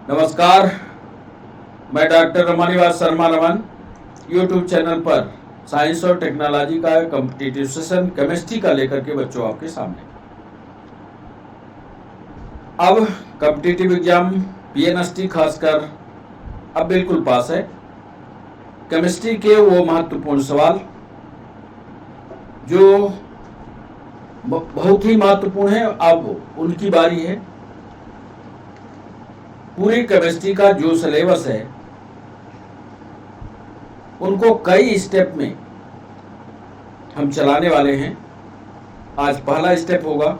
नमस्कार, मैं doctor Ramanivas Sharma Raman YouTube channel पर साइंस और टेक्नोलॉजी का कॉम्पिटिटिव सेशन केमिस्ट्री का लेकर के बच्चों आपके सामने। अब कॉम्पिटिटिव एग्जाम पीएनएसटी खासकर अब बिल्कुल पास है। केमिस्ट्री के वो महत्वपूर्ण सवाल जो बहुत ही महत्वपूर्ण है, अब उनकी बारी है। पूरी केमिस्ट्री का जो सिलेबस है उनको कई स्टेप में हम चलाने वाले हैं। आज पहला स्टेप होगा।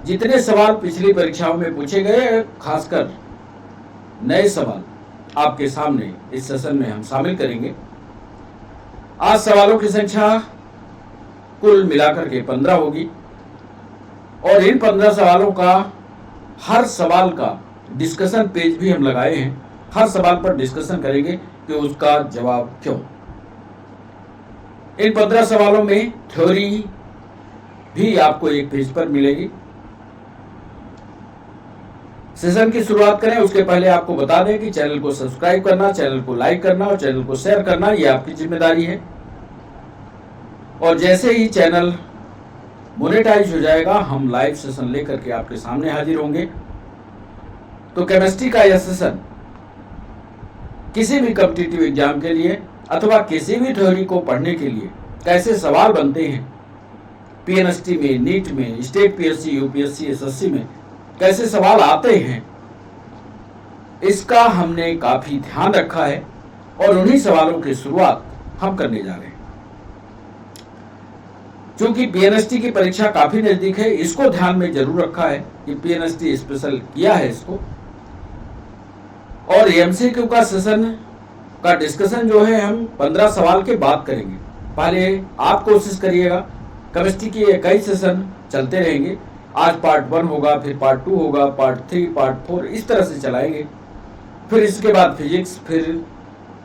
जितने सवाल पिछली परीक्षाओं में पूछे गए, खासकर नए सवाल आपके सामने इस सेशन में हम शामिल करेंगे। आज सवालों की संख्या कुल मिलाकर के 15 होगी और इन 15 सवालों का हर सवाल का डिस्कशन पेज भी हम लगाए हैं। हर सवाल पर डिस्कशन करेंगे कि उसका जवाब क्यों। इन 15 सवालों में थ्योरी भी आपको एक पेज पर मिलेगी। सेशन की शुरुआत करें उसके पहले आपको बता दें कि चैनल को सब्सक्राइब करना, चैनल को लाइक करना और चैनल को शेयर करना ये आपकी जिम्मेदारी है। और जैसे ही चैनल मोनेटाइज हो जाएगा, हम लाइव सेशन लेकर के आपके सामने हाजिर होंगे। तो केमिस्ट्री का यह सेशन किसी भी कॉम्पिटिटिव एग्जाम के लिए अथवा किसी भी थ्योरी को पढ़ने के लिए कैसे सवाल बनते हैं, पीएनएसटी में, नीट में, स्टेट पीएससी, यूपीएससी, एसएससी में कैसे सवाल आते हैं, इसका हमने काफी ध्यान रखा है और उन्हीं सवालों की शुरुआत हम करने जा रहे हैं। चूंकि पीएनएसटी की परीक्षा काफी नजदीक है, इसको ध्यान में जरूर रखा है कि पीएनएसटी स्पेशल किया है इसको। और एमसीक्यू का सेशन का डिस्कशन जो है हम 15 सवाल के बाद करेंगे। पहले आप कोशिश करिएगा। केमिस्ट्री की कई सेशन चलते रहेंगे। आज पार्ट 1 होगा, फिर पार्ट 2 होगा, पार्ट 3, पार्ट 4, इस तरह से चलाएंगे। फिर इसके बाद फिजिक्स, फिर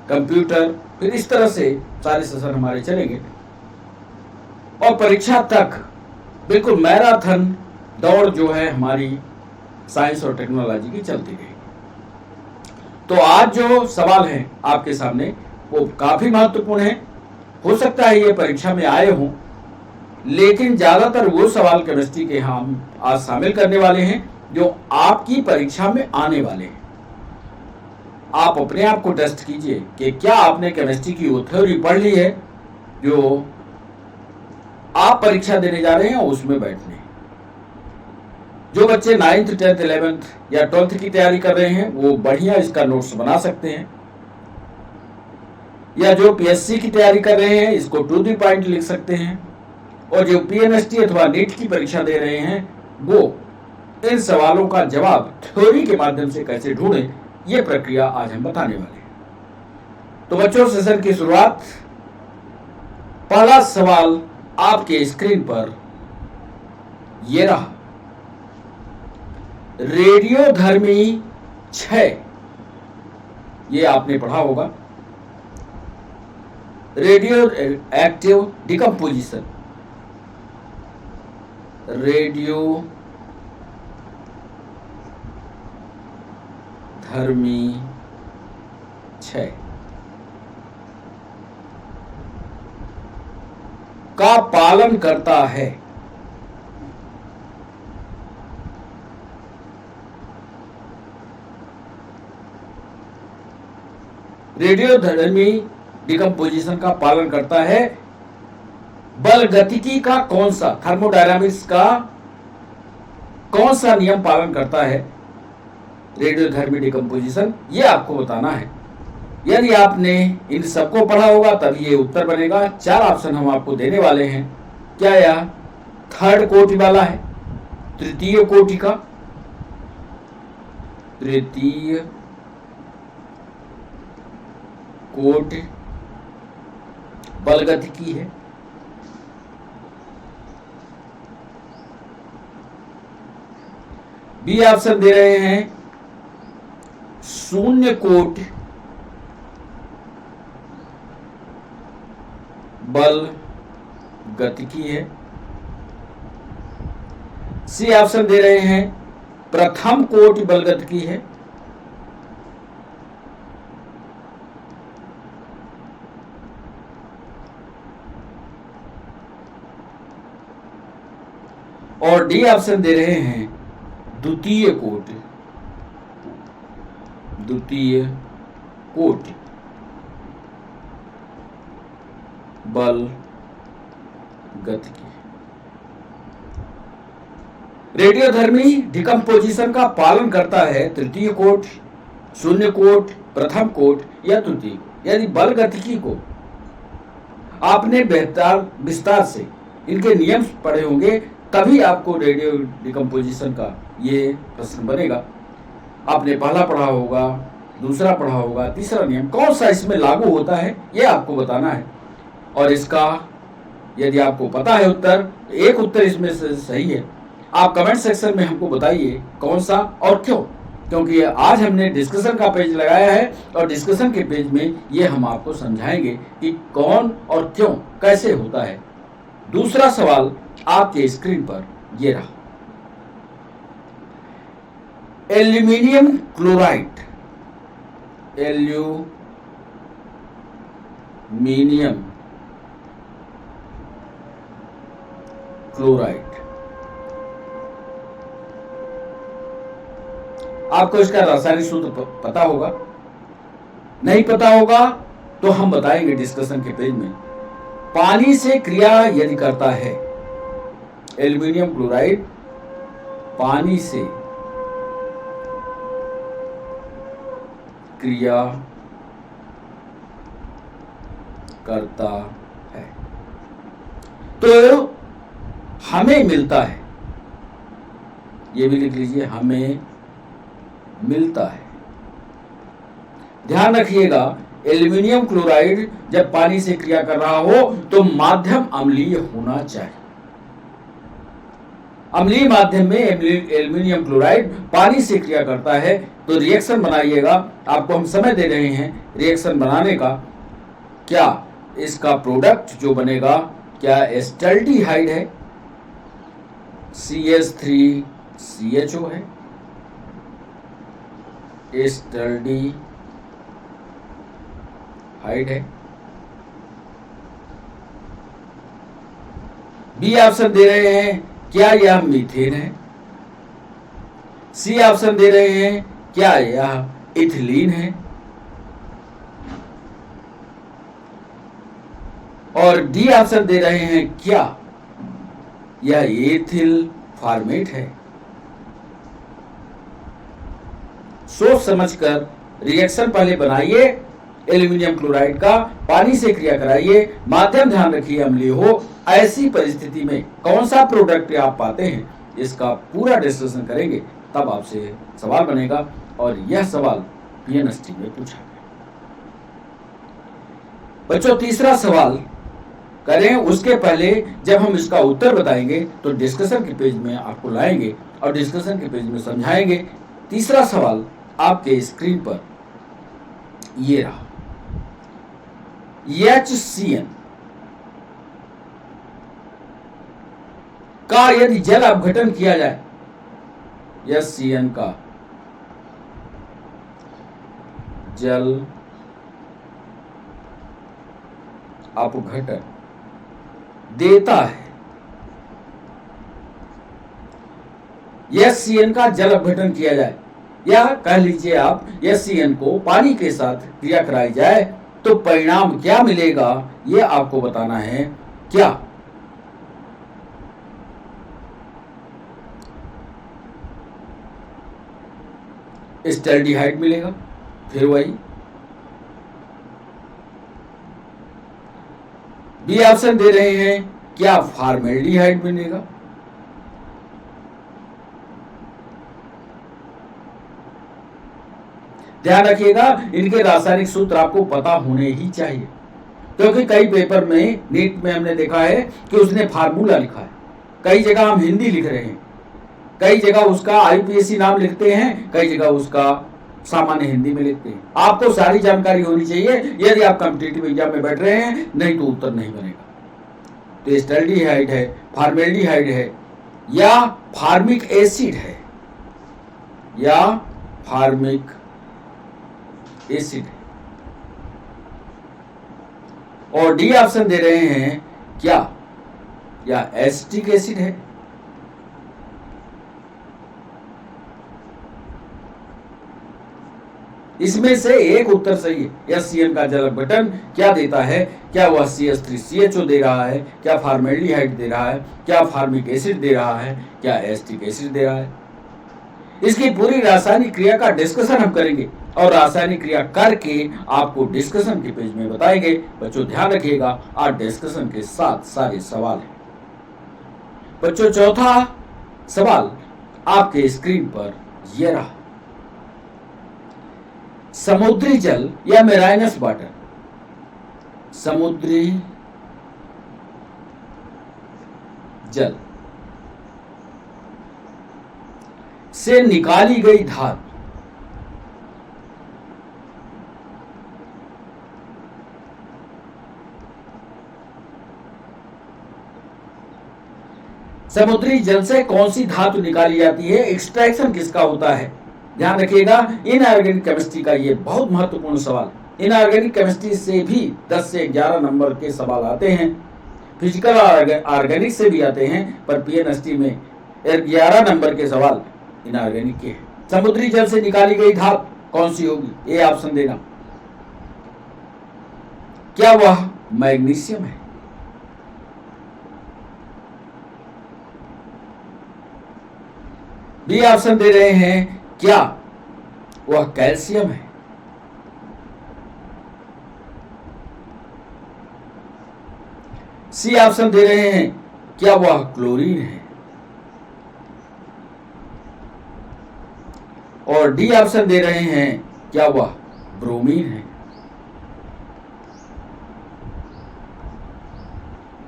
कंप्यूटर, फिर इस तरह से सारे सेशन हमारे चलेंगे और परीक्षा तक बिल्कुल मैराथन दौड़ जो है हमारी साइंस और टेक्नोलॉजी की चलती रहेगी। तो आज जो सवाल हैं आपके सामने वो काफी महत्वपूर्ण है। हो सकता है ये परीक्षा में आए हों, लेकिन ज्यादातर वो सवाल केमिस्ट्री के हम आज शामिल करने वाले हैं जो आपकी परीक्षा में आने वाले हैं। आप अपने आप को टेस्ट कीजिए कि क्या आपने केमिस्ट्री की वो थ्योरी पढ़ ली है जो आप परीक्षा देने जा रहे हैं उसमें बैठने। जो बच्चे 9th, 10th, 11th या 12th की तैयारी कर रहे हैं वो बढ़िया इसका नोट्स बना सकते हैं, या जो पीएससी की तैयारी कर रहे हैं इसको टू द पॉइंट लिख सकते हैं, और जो पीएनएसटी अथवा नीट की परीक्षा दे रहे हैं वो इन सवालों का जवाब थ्योरी के माध्यम से कैसे ढूंढें, ये प्रक्रिया आज हम बताने वाले हैं। तो बच्चों, सेशन की शुरुआत, पहला सवाल आपके स्क्रीन पर ये रहा। रेडियोधर्मी क्षय, ये आपने पढ़ा होगा। रेडियो एक्टिव डिकम्पोजिशन, रेडियो धर्मी क्षय का पालन करता है। रेडियोधर्मी डिकम्पोजिशन का पालन करता है। बल गतिकी का कौन सा, थर्मोडायनामिक्स का कौन सा नियम पालन करता है रेडियोधर्मी डिकम्पोजिशन, ये आपको बताना है। यदि आपने इन सबको पढ़ा होगा तब ये उत्तर बनेगा। 4 ऑप्शन हम आपको देने वाले हैं। क्या यह थर्ड कोटि वाला है, तृतीय कोटि का, तृतीय कोटि बलगतिकी है, बी ऑप्शन दे रहे हैं शून्य कोटि बल गतिकी है। सी ऑप्शन दे रहे हैं प्रथम कोटि बल गतिकी है। और डी ऑप्शन दे रहे हैं द्वितीय कोटि, द्वितीय कोटि बल गतिकी। रेडियोधर्मी डिकम्पोजिशन का पालन करता है तृतीय कोट, शून्य कोट, प्रथम कोट या तृतीय कोट। यदि बल गतिकी को आपने बेहतर विस्तार से इनके नियम पढ़े होंगे तभी आपको रेडियो डिकम्पोजिशन का ये प्रश्न बनेगा। आपने पहला पढ़ा होगा, दूसरा पढ़ा होगा, तीसरा नियम कौन सा इसमें लागू होता है ये आपको बताना है। और इसका यदि आपको पता है उत्तर, एक उत्तर इसमें से सही है, आप कमेंट सेक्शन में हमको बताइए कौन सा और क्यों। क्योंकि आज हमने डिस्कशन का पेज लगाया है और डिस्कशन के पेज में ये हम आपको समझाएंगे कि कौन और क्यों कैसे होता है। दूसरा सवाल आपके स्क्रीन पर ये रहा। एल्यूमिनियम क्लोराइड, एल्यूमिनियम क्लोराइड, आपको इसका रासायनिक सूत्र पता होगा, नहीं पता होगा तो हम बताएंगे डिस्कशन के पेज में। पानी से क्रिया यदि करता है, एल्यूमिनियम क्लोराइड पानी से क्रिया करता है तो हमें मिलता है, ये भी लिख लीजिए, हमें मिलता है। ध्यान रखिएगा, एल्यूमिनियम क्लोराइड जब पानी से क्रिया कर रहा हो तो माध्यम अम्लीय होना चाहिए। अम्लीय माध्यम में एल्यूमिनियम क्लोराइड पानी से क्रिया करता है तो रिएक्शन बनाइएगा। आपको हम समय दे रहे हैं रिएक्शन बनाने का। क्या इसका प्रोडक्ट जो बनेगा क्या एस्टल्डिहाइड है, CH3CHO है, एस्टल्डिहाइड है। बी ऑप्शन दे रहे हैं क्या यह मीथेन है, सी ऑप्शन दे रहे हैं क्या यह इथिलीन है, और डी ऑप्शन दे रहे हैं क्या यह एथिल फॉर्मेट है। सोच समझकर रिएक्शन पहले बनाइए, एल्यूमिनियम क्लोराइड का पानी से क्रिया कराइए, माध्यम ध्यान रखिए अम्लीय हो। ऐसी परिस्थिति में कौन सा प्रोडक्ट आप पाते हैं इसका पूरा डिस्कशन करेंगे, तब आपसे सवाल बनेगा और यह सवाल पीएनएसटी में पूछा गया। बच्चों तीसरा सवाल करें उसके पहले जब हम इसका उत्तर बताएंगे तो डिस्कशन के पेज में आपको लाएंगे और डिस्कशन के पेज में समझाएंगे। तीसरा सवाल आपके स्क्रीन पर ये रहा। HCN का यदि जल अपघटन किया जाए, HCN का जल अपघटन देता है, HCN का जल अपघटन किया जाए या कह लीजिए आप HCN को पानी के साथ क्रिया कराई जाए तो परिणाम क्या मिलेगा ये आपको बताना है। क्या एस्टल्डिहाइड मिलेगा, फिर वही। बी ऑप्शन दे रहे हैं क्या फॉर्मेल्डिहाइड मिलेगा, ध्यान रखिएगा इनके रासायनिक सूत्र आपको पता होने ही चाहिए, क्योंकि कई पेपर में नीट में हमने देखा है कि उसने फार्मूला लिखा है, कई जगह हम हिंदी लिख रहे हैं, कई जगह उसका IUPAC नाम लिखते हैं, कई जगह उसका सामान्य हिंदी में लिखते हैं। आपको सारी जानकारी होनी चाहिए यदि आप कॉम्पिटिटिव एग्जाम में बैठ रहे हैं, नहीं तो उत्तर नहीं बनेगा। तो एस्टल्डिहाइड है, फॉर्मेल्डिहाइड है या फार्मिक एसिड है, या फार्मिक एसिड है। और डी ऑप्शन दे रहे हैं क्या या एसिटिक एसिड है, इसमें से एक उत्तर सही है। SCN का जल गठन क्या देता है? क्या वह CH3CHO दे रहा है? क्या फॉर्मेल्डिहाइड दे रहा है? क्या फॉर्मिक एसिड दे रहा है? क्या एसिटिक एसिड दे रहा है? इसकी पूरी रासायनिक क्रिया का डिस्कशन हम करेंगे और रासायनिक क्रिया करके आपको डिस्कशन के पेज में बताएंगे। बच्चों ध्यान रखिएगा, आज डिस्कशन के साथ सारे सवाल हैं। बच्चों चौथा सवाल आपके स्क्रीन पर यह रहा। समुद्री जल या मेराइनस वाटर, समुद्री जल से निकाली गई धातु समुद्री जल से कौन सी धातु निकाली जाती है? एक्सट्रैक्शन किसका होता है? ध्यान रखिएगा, इनऑर्गेनिक केमिस्ट्री का ये बहुत महत्वपूर्ण सवाल। इनऑर्गेनिक केमिस्ट्री से भी 10 से 11 नंबर के सवाल आते हैं, फिजिकल और ऑर्गेनिक से भी आते हैं, पर PNST में 11 नंबर के सवाल इनऑर्गेनिक के हैं। समुद्री जल से निकाली गई धातु कौन सी होगी? ये ऑप्शन देना। क्या वह मैग्नीशियम है? बी ऑप्शन दे रहे हैं, क्या वह कैल्शियम है? सी ऑप्शन दे रहे हैं, क्या वह क्लोरीन है? और डी ऑप्शन दे रहे हैं, क्या वह ब्रोमीन है?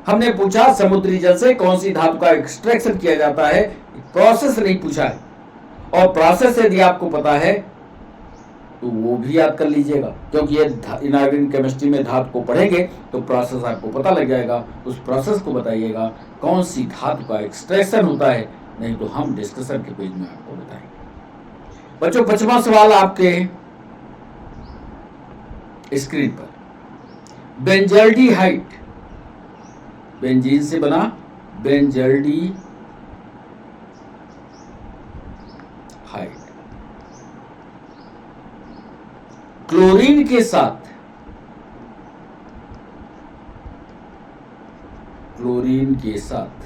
हमने पूछा समुद्री जल से कौन सी धातु का एक्सट्रैक्शन किया जाता है, प्रोसेस नहीं पूछा है। और प्रोसेस यदि आपको पता है तो वो भी याद कर लीजिएगा, क्योंकि ये इनऑर्गेनिक केमिस्ट्री में धातु को पढ़ेंगे तो प्रोसेस आपको पता लग जाएगा। उस प्रोसेस को बताइएगा कौन सी धातु का एक्सट्रैक्शन होता है, नहीं तो हम डिस्कशन के पेज में आपको बताएंगे। बच्चों 5वां सवाल आपके स्क्रीन पर, बेंजल्डिहाइड, बेंजीन से बना बेंजल्डिहाइड क्लोरीन के साथ, क्लोरीन के साथ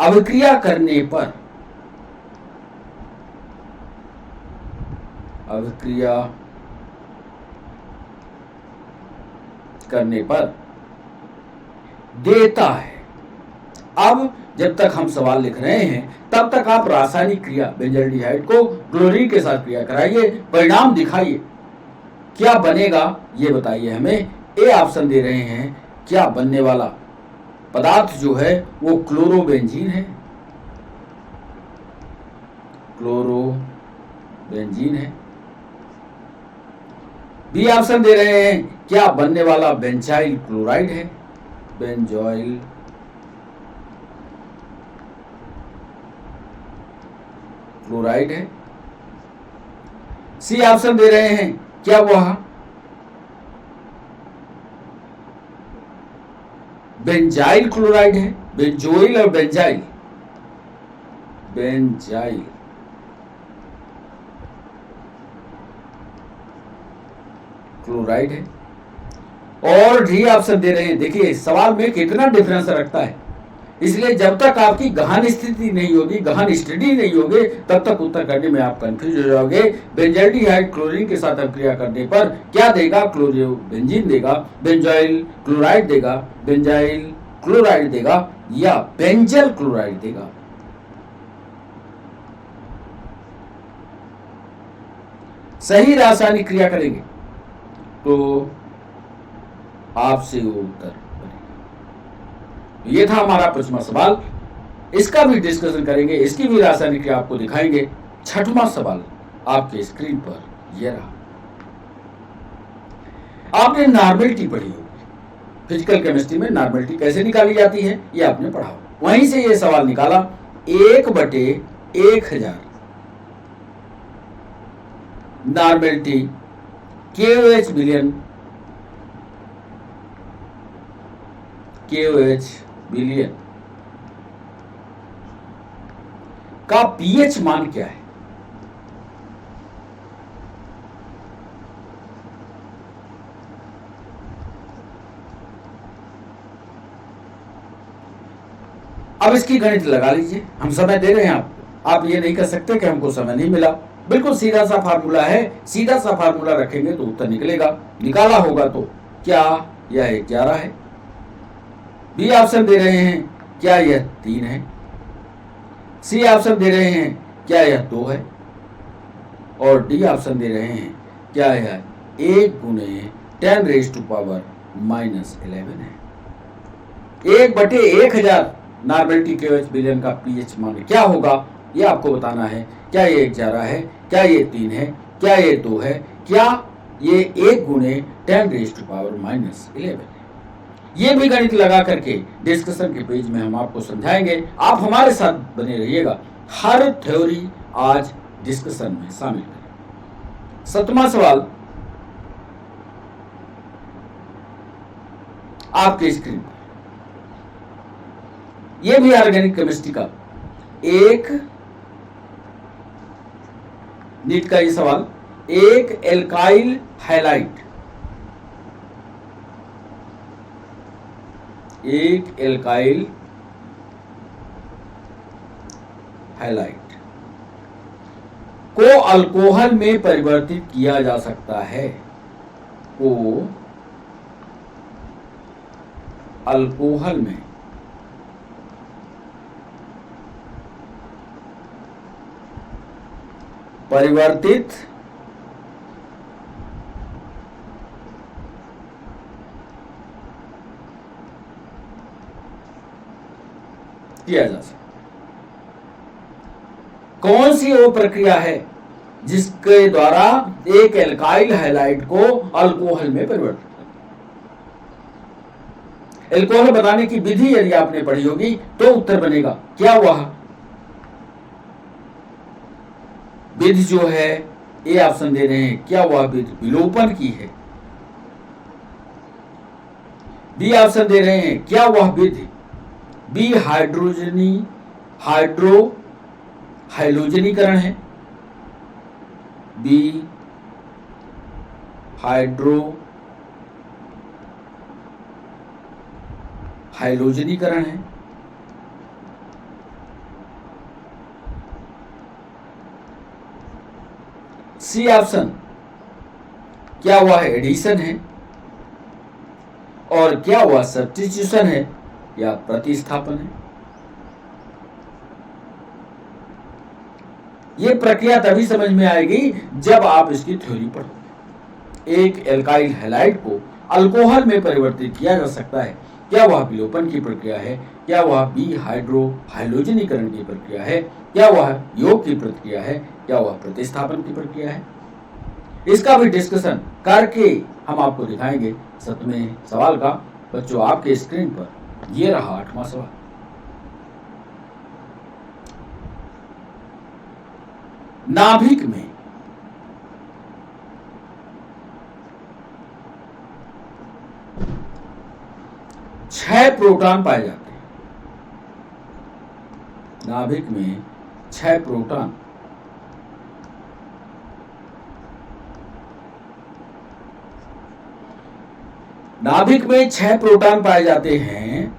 अभिक्रिया करने पर, अभिक्रिया करने पर देता है। अब जब तक हम सवाल लिख रहे हैं तब तक आप रासायनिक क्रिया बेंजल्डिहाइड को क्लोरीन के साथ क्रिया कराइए, परिणाम दिखाइए, क्या बनेगा ये बताइए हमें। ए ऑप्शन दे रहे हैं, क्या बनने वाला पदार्थ जो है वो क्लोरोबेंजीन है, क्लोरोबेंजीन है। बी ऑप्शन दे रहे हैं, क्या बनने वाला बेंजाइल क्लोराइड है, बेंजाइल क्लोराइड है। सी ऑप्शन दे रहे हैं, क्या वह बेंजाइल क्लोराइड है, बेंजोइल और बेंजाइल, बेंजाइल क्लोराइड है। और डी ऑप्शन दे रहे हैं। देखिए सवाल में कितना डिफरेंस रखता है, इसलिए जब तक आपकी गहन स्थिति नहीं होगी, गहन स्टडी नहीं होगी, तब तक उत्तर करने में आप कंफ्यूज हो जाओगे। बेंजल्डिहाइड क्लोरीन के साथ अभिक्रिया करने पर क्या देगा? क्लोरोबेंजीन देगा, बेंजाइल क्लोराइड देगा, बेंजाइल क्लोराइड देगा या बेंजल क्लोराइड देगा। सही रासायनिक क्रिया करेंगे तो आपसे वो उत्तर बनेगा। ये था हमारा 5वां सवाल, इसका भी डिस्कशन करेंगे, इसकी भी रासायनिक क्रिया आपको दिखाएंगे। 6वां सवाल आपके स्क्रीन पर यह रहा। आपने नॉर्मेलिटी पढ़ी होगी, फिजिकल केमिस्ट्री में नॉर्मेलिटी कैसे निकाली जाती है ये आपने पढ़ा होगा। वहीं से ये सवाल निकाला, 1/1000 normality KOH billion, KOH billion का pH मान क्या है? अब इसकी गणित लगा लीजिए, हम समय दे रहे हैं आपको, आप ये नहीं कर सकते कि हमको समय नहीं मिला। बिल्कुल सीधा सा फार्मूला है, सीधा सा फार्मूला रखेंगे तो उत्तर निकलेगा। निकाला होगा तो क्या यह 11 है? बी ऑप्शन दे रहे हैं, क्या यह 3 है? सी ऑप्शन दे रहे हैं, क्या यह 2 है? और डी ऑप्शन दे रहे हैं, क्या यह 1 गुणे 10⁻⁻11 है? 1/1000 नॉर्मेलिटी KH बिलियन का पीएच मान क्या होगा, यह आपको बताना है। क्या ये 11 है, क्या ये 3 है, क्या ये 2 है, क्या ये 1 गुणे 10⁻11 है? ये भी गणित लगा करके डिस्कशन के पेज में हम आपको समझाएंगे। आप हमारे साथ बने रहिएगा, हर थ्योरी आज डिस्कशन में शामिल करें। 7वां सवाल आपके स्क्रीन पर, यह भी ऑर्गेनिक केमिस्ट्री का एक नीट का ये सवाल। एक एल्काइल हैलाइड, एक एल्काइल हैलाइड को अल्कोहल में परिवर्तित किया जा सकता है, को अल्कोहल में परिवर्तित किया जा सकता। कौन सी वो प्रक्रिया है जिसके द्वारा एक एल्काइल हैलाइड को अल्कोहल में परिवर्तित कर। एल्कोहल बनाने की विधि यदि आपने पढ़ी होगी तो उत्तर बनेगा। क्या वह विधि जो है, ए ऑप्शन दे रहे हैं, क्या वह विधि विलोपन की है? बी ऑप्शन दे रहे हैं, क्या वह विधि बी हाइड्रोजनीकरण है? बी हाइड्रोजनीकरण है? सी ऑप्शन, क्या वह एडिशन है? और क्या वह सब्स्टिट्यूशन है या प्रतिस्थापन है? यह प्रक्रिया तभी समझ में आएगी जब आप इसकी थ्योरी पढ़ोगे। एक एल्काइल हैलाइड को अल्कोहल में परिवर्तित किया जा सकता है, क्या वह विलोपन की प्रक्रिया है? क्या वह बी हाइड्रोजनीकरण की प्रक्रिया है? क्या वह योग की प्रक्रिया है? क्या वह प्रतिस्थापन की प्रक्रिया है? इसका भी डिस्कशन करके हम आपको दिखाएंगे 7वें सवाल का। बच्चों, आपके स्क्रीन पर यह रहा 8वां सवाल। नाभिक में छह प्रोटॉन पाए जाते हैं। नाभिक में 6 प्रोटॉन नाभिक में 6 प्रोटॉन पाए जाते हैं।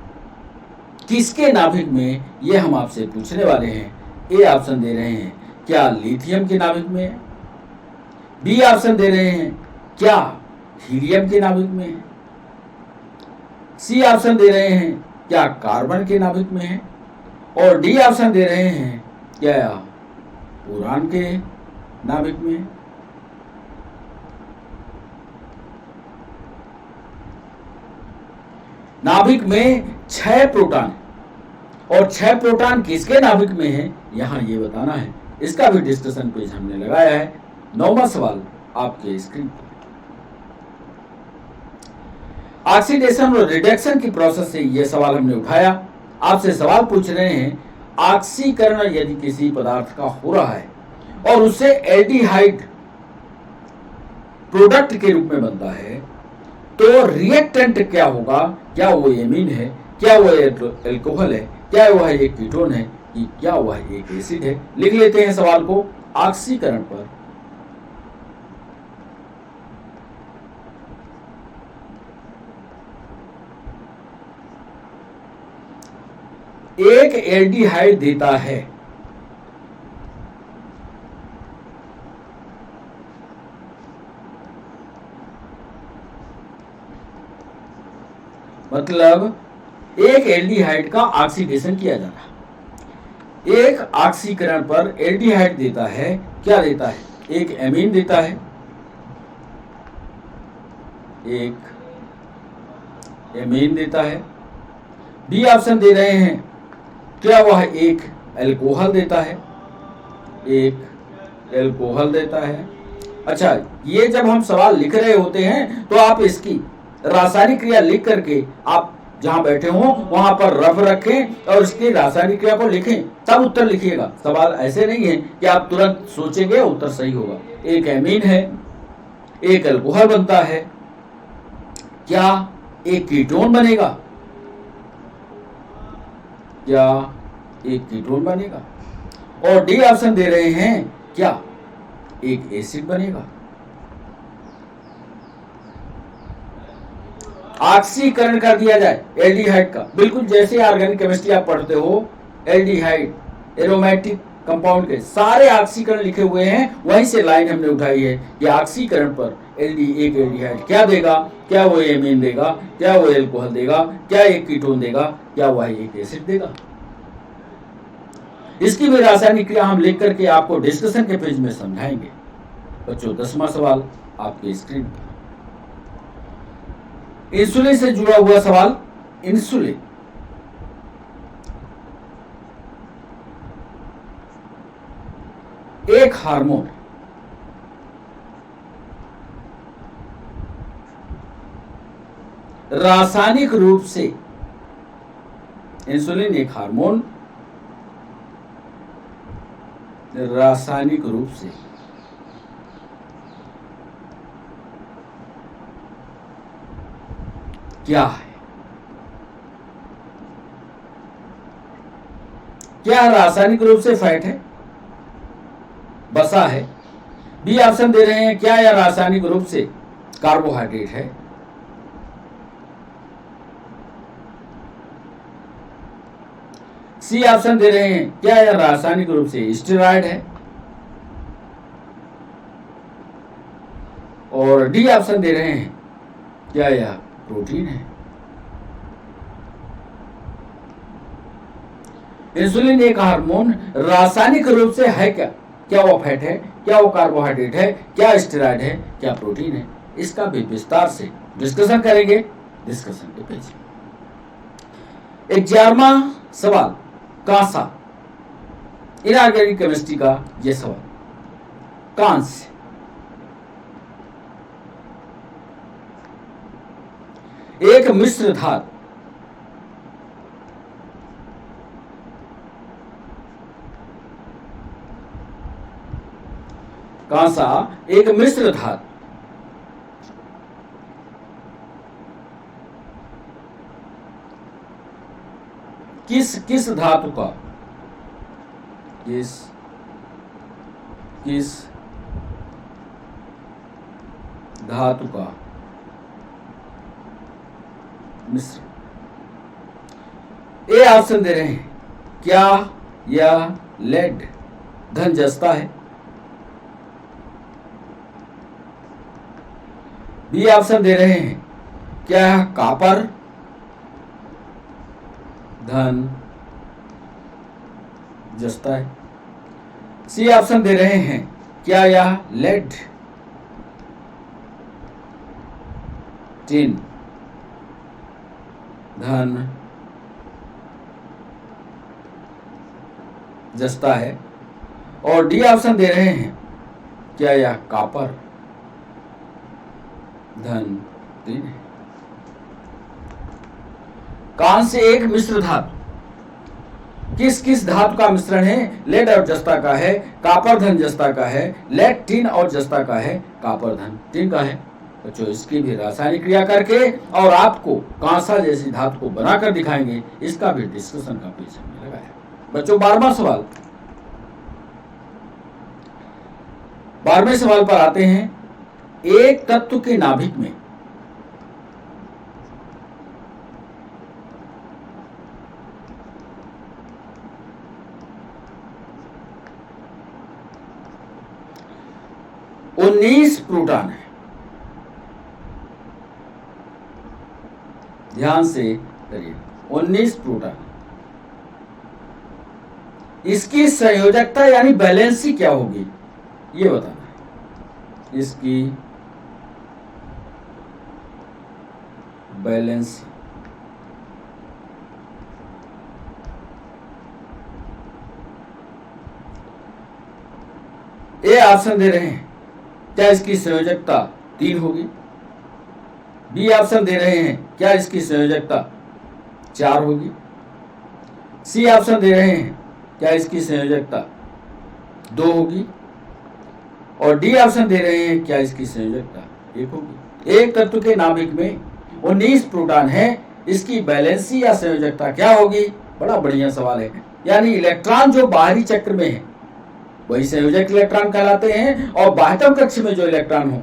किसके नाभिक में, यह हम आपसे पूछने वाले हैं। ए ऑप्शन दे रहे हैं, क्या लिथियम के नाभिक में है? बी ऑप्शन दे रहे हैं, क्या हीलियम के नाभिक में है? सी ऑप्शन दे रहे हैं, क्या कार्बन के नाभिक में है? और डी ऑप्शन दे रहे हैं, क्या बोरान के नाभिक में है? नाभिक में 6 प्रोटॉन, और 6 प्रोटॉन किसके नाभिक में है, यहां ये बताना है। इसका भी डिस्कशन पेज हमने लगाया है। 9वां सवाल आपके स्क्रीन पर। ऑक्सीडेशन और रिडक्शन की प्रोसेस से यह सवाल हमने उठाया। आपसे सवाल पूछ रहे हैं, ऑक्सीकरण यदि किसी पदार्थ का हो रहा है और उससे एल्डिहाइड प्रोडक्ट के रूप में बनता है, तो रिएक्टेंट क्या होगा? क्या वो एमीन है? क्या वो एल्कोहल है? क्या वह एक कीटोन है? कि क्या वह एक एसिड है? लिख लेते हैं सवाल को। ऑक्सीकरण पर एक एल्डिहाइड देता है। मतलब एक एल्डिहाइड का ऑक्सीडेशन किया जा रहा है। एक ऑक्सीकरण पर एल्डिहाइड देता है, क्या देता है? एक एमीन देता है, एक एमीन देता है। बी ऑप्शन दे रहे हैं, क्या वह एक एल्कोहल देता है? एक एल्कोहल देता है। अच्छा, ये जब हम सवाल लिख रहे होते हैं तो आप इसकी रासायनिक क्रिया लिख करके आप जहां बैठे हो वहां पर रफ रखें और इसकी रासायनिक क्रिया को लिखें, तब उत्तर लिखिएगा। सवाल ऐसे नहीं है कि आप तुरंत सोचेंगे उत्तर सही होगा। एक एमीन है, एक अल्कोहल बनता है, क्या एक कीटोन बनेगा? क्या एक कीटोन बनेगा? और डी ऑप्शन दे रहे हैं, क्या एक एसिड बनेगा? ऑक्सीकरण कर दिया जाए एल्डिहाइड का, बिल्कुल जैसे ऑर्गेनिक केमिस्ट्री आप पढ़ते हो, एल्डिहाइड एरोमेटिक कंपाउंड के सारे ऑक्सीकरण लिखे हुए हैं, वहीं से लाइन हमने उठाई है कि ऑक्सीकरण पर एक एल्डिहाइड क्या देगा? क्या वो एमीन देगा? क्या वो एल्कोहल देगा? क्या एक कीटोन देगा? क्या वह एक एसिड देगा? इसकी भी रासायनिक क्रिया हम लिख करके आपको डिस्कशन के पेज में समझाएंगे। बच्चों, 10वां सवाल आपके स्क्रीन पर। इंसुलिन से जुड़ा हुआ सवाल। इंसुलिन एक हार्मोन रासायनिक रूप से, इंसुलिन एक हार्मोन रासायनिक रूप से क्या है? क्या रासायनिक रूप से फैट है, बसा है? बी ऑप्शन दे रहे हैं, क्या यह रासायनिक रूप से कार्बोहाइड्रेट है? सी ऑप्शन दे रहे हैं, क्या यह रासायनिक रूप से स्टेरॉइड है? और डी ऑप्शन दे रहे हैं, क्या यह प्रोटीन है? इंसुलिन एक हार्मोन रासायनिक रूप से है क्या? क्या वो फैट है? क्या वो कार्बोहाइड्रेट है? क्या स्टेरॉइड है? क्या प्रोटीन है? इसका भी विस्तार से डिस्कशन करेंगे डिस्कशन के पेज। 11वां सवाल, कांसा इनऑर्गेनिक केमिस्ट्री का यह सवाल। कांस्य एक मिश्र धातु, कांसा एक मिश्र धातु किस धातु का, किस धातु का मिश्र? ए ऑप्शन दे रहे हैं, क्या यह लेड धन जस्ता है? बी ऑप्शन दे रहे हैं, क्या यह कॉपर धन जस्ता है? सी ऑप्शन दे रहे हैं, क्या यह लेड टिन धन जस्ता है? और डी ऑप्शन दे रहे हैं, क्या यह कॉपर धन टिन है? कांस्य एक मिश्र धातु किस धातु का मिश्रण है? लेड और जस्ता का है, कॉपर धन जस्ता का है, लेड टिन और जस्ता का है, कॉपर धन टिन का है। बच्चों, इसकी भी रासायनिक क्रिया करके और आपको कांसा जैसी धातु को बनाकर दिखाएंगे, इसका भी डिस्कशन का पेज हमने लगाया। बच्चों, 12वां सवाल। 12वें सवाल पर आते हैं। एक तत्व के नाभिक में 19 प्रोटॉन है। ध्यान से करिए, 19 प्रोटॉन। इसकी संयोजकता यानी बैलेंसी क्या होगी ये बताना है। इसकी बैलेंसी ए ऑप्शन दे रहे हैं, क्या इसकी संयोजकता 3 होगी। बी ऑप्शन दे रहे हैं, क्या इसकी संयोजकता 4 होगी। सी ऑप्शन दे रहे हैं, क्या इसकी संयोजकता 2 होगी। और डी ऑप्शन दे रहे हैं, क्या इसकी संयोजकता 1 होगी। एक तत्व के नाभिक में 19 प्रोटॉन है, इसकी बैलेंसी या संयोजकता क्या होगी। बड़ा बढ़िया सवाल है। यानी इलेक्ट्रॉन जो बाहरी चक्र में है वही संयोजक इलेक्ट्रॉन कहलाते हैं, और बाह्यतम कक्ष में जो इलेक्ट्रॉन हो,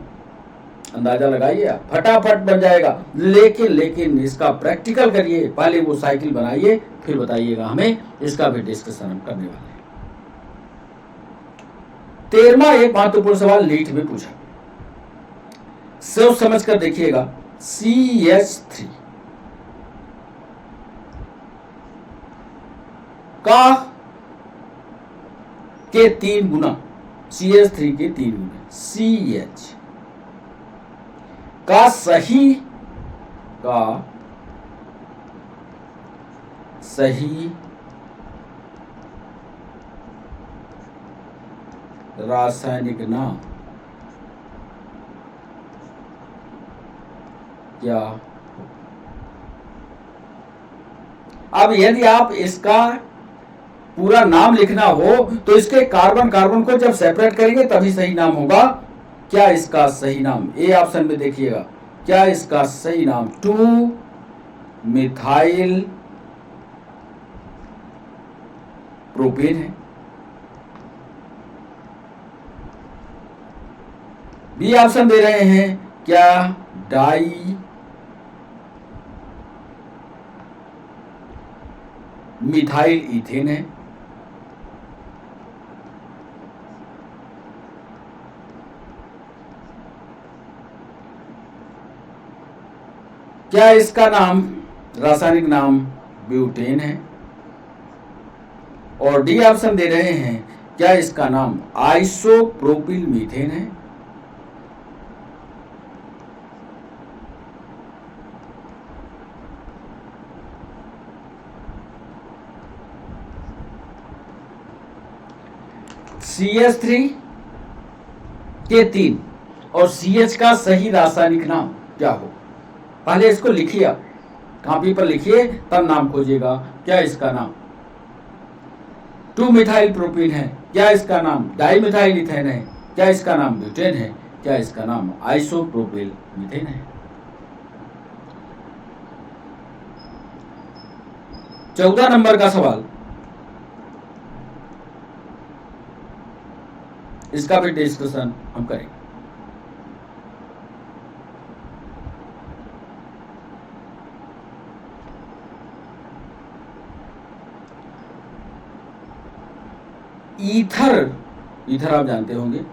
अंदाजा लगाइए आप, फटाफट बन जाएगा। लेकिन इसका प्रैक्टिकल करिए, पहले वो साइकिल बनाइए, फिर बताइएगा हमें। इसका भी डिस्कशन हम करने वाले हैं। 13वां एक महत्वपूर्ण सवाल नीट में पूछा, सोच समझ कर देखिएगा। CH3 का के 3 गुना, CH3 के 3 गुना CH का सही रासायनिक नाम क्या। अब यदि आप इसका पूरा नाम लिखना हो तो इसके कार्बन कार्बन को जब सेपरेट करेंगे तभी सही नाम होगा। क्या इसका सही नाम, ए ऑप्शन में देखिएगा, क्या इसका सही नाम 2 मिथाइल प्रोपेन है। बी ऑप्शन दे रहे हैं, क्या डाई मिथाइल इथेन है। क्या इसका नाम, रासायनिक नाम ब्यूटेन है। और डी ऑप्शन दे रहे हैं, क्या इसका नाम आइसोप्रोपिल मीथेन है। CH3 के 3 और CH का सही रासायनिक नाम क्या हो। पहले इसको लिखिए, आप कॉपी पर लिखिए, तब नाम खोजिएगा। क्या इसका नाम 2 मिथाइल प्रोपीन है, क्या इसका नाम डाई मिथाइल इथेन है, क्या इसका नाम ब्यूटेन है, क्या इसका नाम आइसोप्रोपिल मीथेन है। 14 नंबर का सवाल, इसका भी डिस्कशन हम करेंगे। ईथर आप जानते होंगे,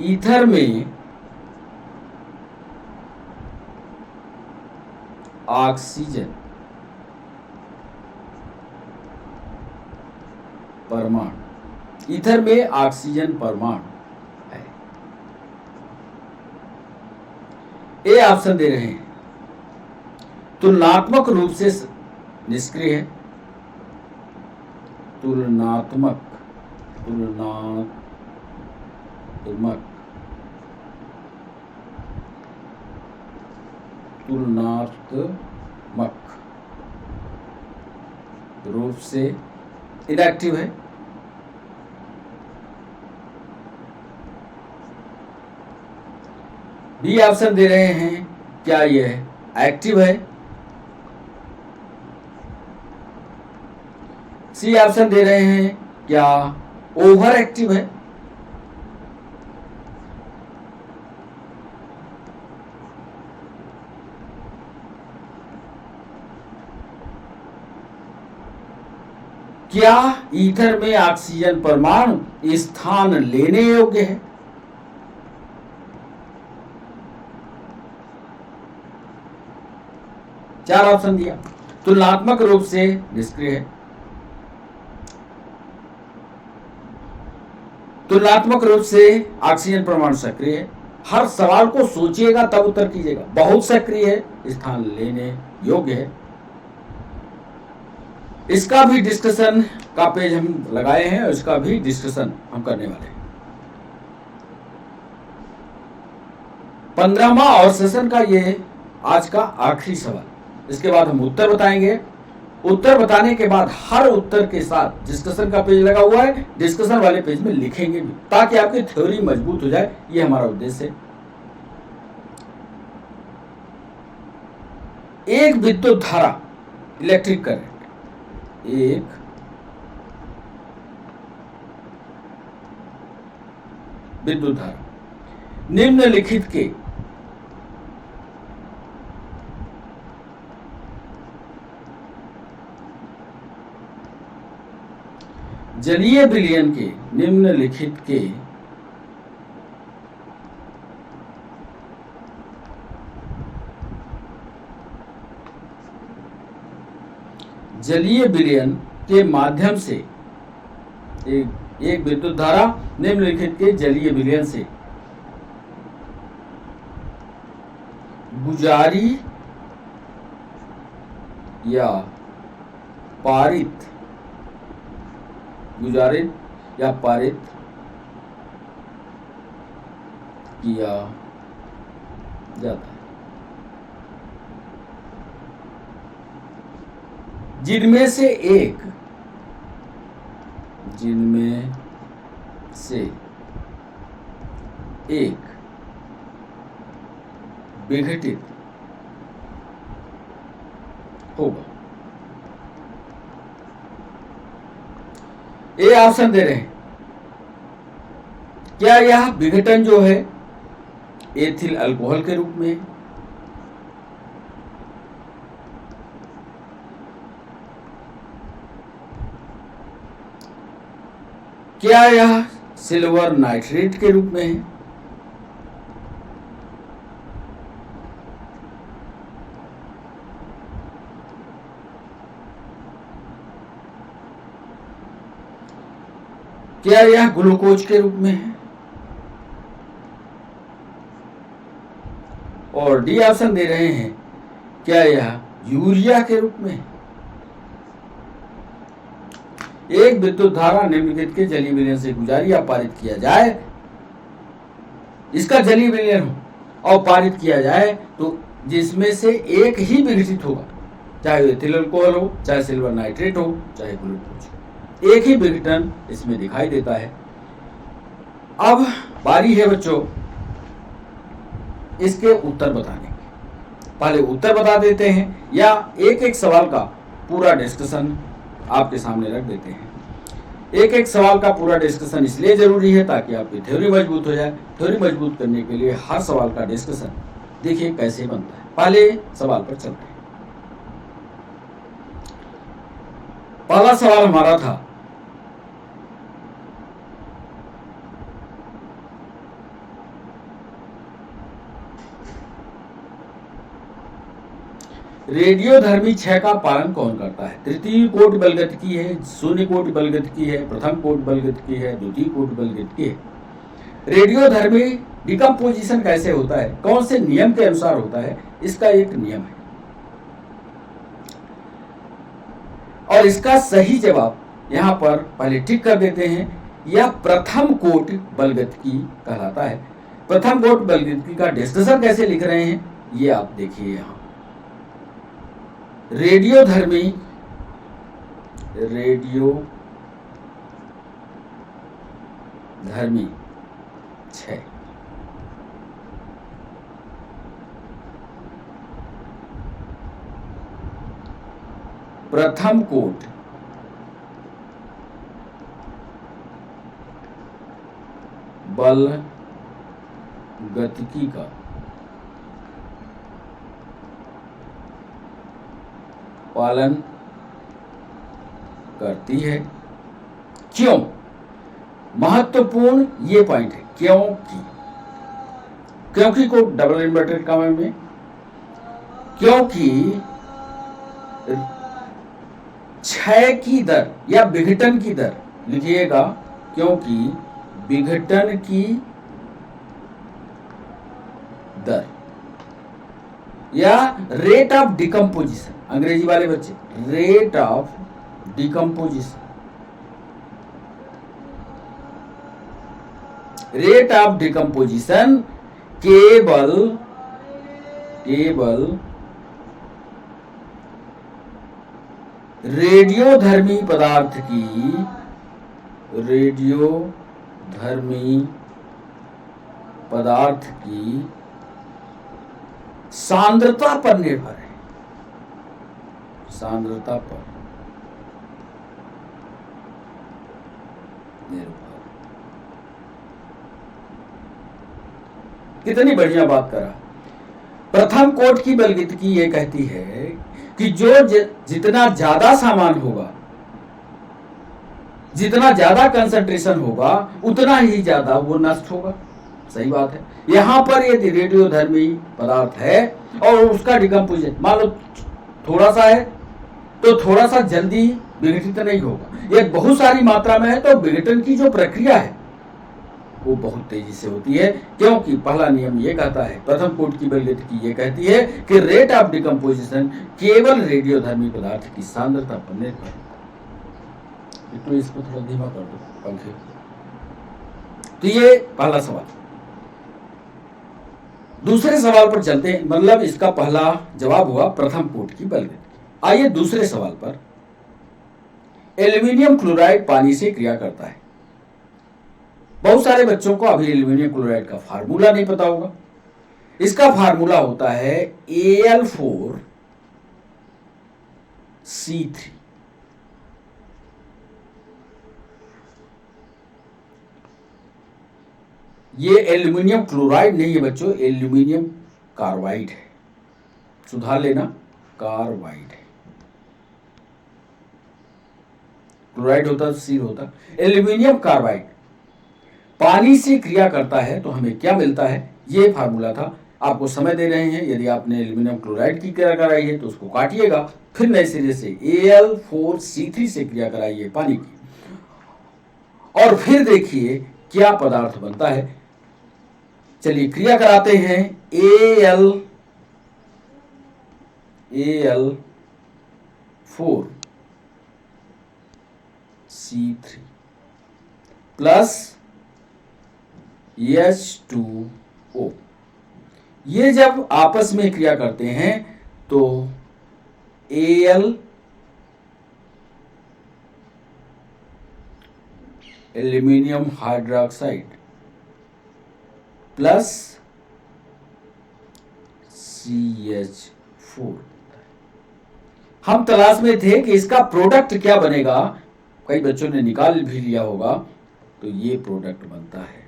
ईथर में ऑक्सीजन परमाणु, ईथर में ऑक्सीजन परमाणु है। ए ऑप्शन दे रहे हैं, तुलनात्मक रूप से निष्क्रिय है। तुलनात्मक रूप से इनएक्टिव है। बी ऑप्शन दे रहे हैं, क्या यह एक्टिव है। सी ऑप्शन दे रहे हैं, क्या ओवर एक्टिव है। क्या ईथर में ऑक्सीजन परमाणु स्थान लेने योग्य है? चार ऑप्शन दिया। तुलनात्मक रूप से निष्क्रिय है, तुलनात्मक रूप से ऑक्सीजन परमाणु सक्रिय है। हर सवाल को सोचिएगा तब उत्तर कीजिएगा। बहुत सक्रिय है, स्थान लेने योग्य है। इसका भी डिस्कशन का पेज हम लगाए हैं और इसका भी डिस्कशन हम करने वाले हैं। 15वां और सेशन का ये आज का आखिरी सवाल। इसके बाद हम उत्तर बताएंगे। उत्तर बताने के बाद हर उत्तर के साथ डिस्कशन का पेज लगा हुआ है, डिस्कशन वाले पेज में लिखेंगे भी, ताकि आपकी थ्योरी मजबूत हो जाए। ये हमारा उद्देश्य है। एक विद्युत धारा, इलेक्ट्रिक करंट, एक विद्युत धारा निम्नलिखित के जलीय विलयन के, निम्नलिखित के जलीय विलयन के माध्यम से, एक विद्युत धारा निम्नलिखित के जलीय विलयन से गुजारी या पारित, गुजारित या पारित किया जाता है। जिनमें से एक, जिनमें से एक विघटित होगा। ये ऑप्शन दे रहे हैं। क्या यह विघटन जो है एथिल अल्कोहल के रूप में, क्या यह सिल्वर नाइट्रेट के रूप में है, क्या यह ग्लूकोज के रूप में है, और डी ऑप्शन दे रहे हैं क्या यह यूरिया के रूप में है। एक विद्युत धारा निम्नलिखित के जलीय विलयन से गुजारी या पारित किया जाए, इसका जलीय विलयन हो और पारित किया जाए तो जिसमें से एक ही विघटित होगा, चाहे एथिल अल्कोहल हो, चाहे सिल्वर नाइट्रेट हो, चाहे ग्लूकोज, एक ही विघटन इसमें दिखाई देता है। अब बारी है बच्चों इसके उत्तर बताने की। पहले उत्तर बता देते हैं या एक एक सवाल का पूरा डिस्कशन आपके सामने रख देते हैं। एक एक सवाल का पूरा डिस्कशन इसलिए जरूरी है ताकि आपकी थ्योरी मजबूत हो जाए। थ्योरी मजबूत करने के लिए हर सवाल का डिस्कशन देखिए कैसे बनता है। पहले सवाल पर चलते हैं। पहला सवाल हमारा था रेडियोधर्मी क्षय का पालन कौन करता है। तृतीय कोटि बलगतिकी है, शून्य कोटि बलगतिकी है, प्रथम कोटि बलगतिकी है, द्वितीय कोटि बलगतिकी है। रेडियोधर्मी डिकम्पोजिशन कैसे होता है, कौन से नियम के अनुसार होता है, इसका एक नियम है और इसका सही जवाब यहां पर पहले टिक कर देते हैं। यह प्रथम कोटि बलगतिकी कहलाता है। प्रथम कोटि बलगतिकी का डिस्कशन कैसे लिख रहे हैं ये आप देखिए। यहां रेडियोधर्मी क्षय प्रथम कोटि बलगतिकी का पालन करती है। क्यों? महत्वपूर्ण ये पॉइंट है, क्योंकि को डबल इन्वर्टेड कॉमा में, क्योंकि क्षय की दर या विघटन की दर लिखिएगा, क्योंकि विघटन की दर या रेट ऑफ डिकम्पोजिशन, अंग्रेजी वाले बच्चे rate of decomposition, rate of decomposition केवल रेडियोधर्मी पदार्थ की सांद्रता पर निर्भर है, सांद्रता पर निर्भर। कितनी बढ़िया बात करा। प्रथम कोट की बलगीतकी ये कहती है कि जो जितना ज्यादा सामान होगा, जितना ज्यादा कंसंट्रेशन होगा, उतना ही ज्यादा वो नष्ट होगा। सही बात है। यहां पर यदि रेडियोधर्मी पदार्थ है और उसका डिकम्पोजिशन मान लो थोड़ा सा है, तो थोड़ा सा जल्दी विघटित नहीं होगा। ये बहुत सारी मात्रा में है तो विघटन की जो प्रक्रिया है वो बहुत तेजी से होती है, क्योंकि पहला नियम ये कहता है, प्रथम कोट की बलगीतकी ये कहती है कि रेट ऑफ डिकम्पोजिशन केवल रेडियोधर्मी पदार्थ की सांद्रता पर निर्भर है। तो इसको थोड़ा धीमा कर दो पंखे। तो ये पहला सवाल। दूसरे सवाल पर चलते हैं, मतलब इसका पहला जवाब हुआ प्रथम कोट की बलगीतकी। आइए दूसरे सवाल पर। एल्यूमिनियम क्लोराइड पानी से क्रिया करता है। बहुत सारे बच्चों को अभी एल्यूमिनियम क्लोराइड का फार्मूला नहीं पता होगा। इसका फार्मूला होता है Al4C3। ये एल्यूमिनियम क्लोराइड नहीं है बच्चों, एल्यूमिनियम कार्बाइड है, सुधार लेना, कार्बाइड है। क्लोराइड होता तो सी होता। एल्यूमिनियम कार्बाइड पानी से क्रिया करता है तो हमें क्या मिलता है, ये फार्मूला था। आपको समय दे रहे हैं, यदि आपने एल्यूमिनियम क्लोराइड की क्रिया कराई है तो उसको काटिएगा, फिर नए सिरे से Al4C3 से क्रिया कराइए पानी की, और फिर देखिए क्या पदार्थ बनता है। चलिए क्रिया कराते हैं। Al4C3 प्लस H2O, ये जब आपस में क्रिया करते हैं तो Al aluminium hydroxide plus CH4। हम तलाश में थे कि इसका प्रोडक्ट क्या बनेगा, कई बच्चों ने निकाल भी लिया होगा, तो ये प्रोडक्ट बनता है।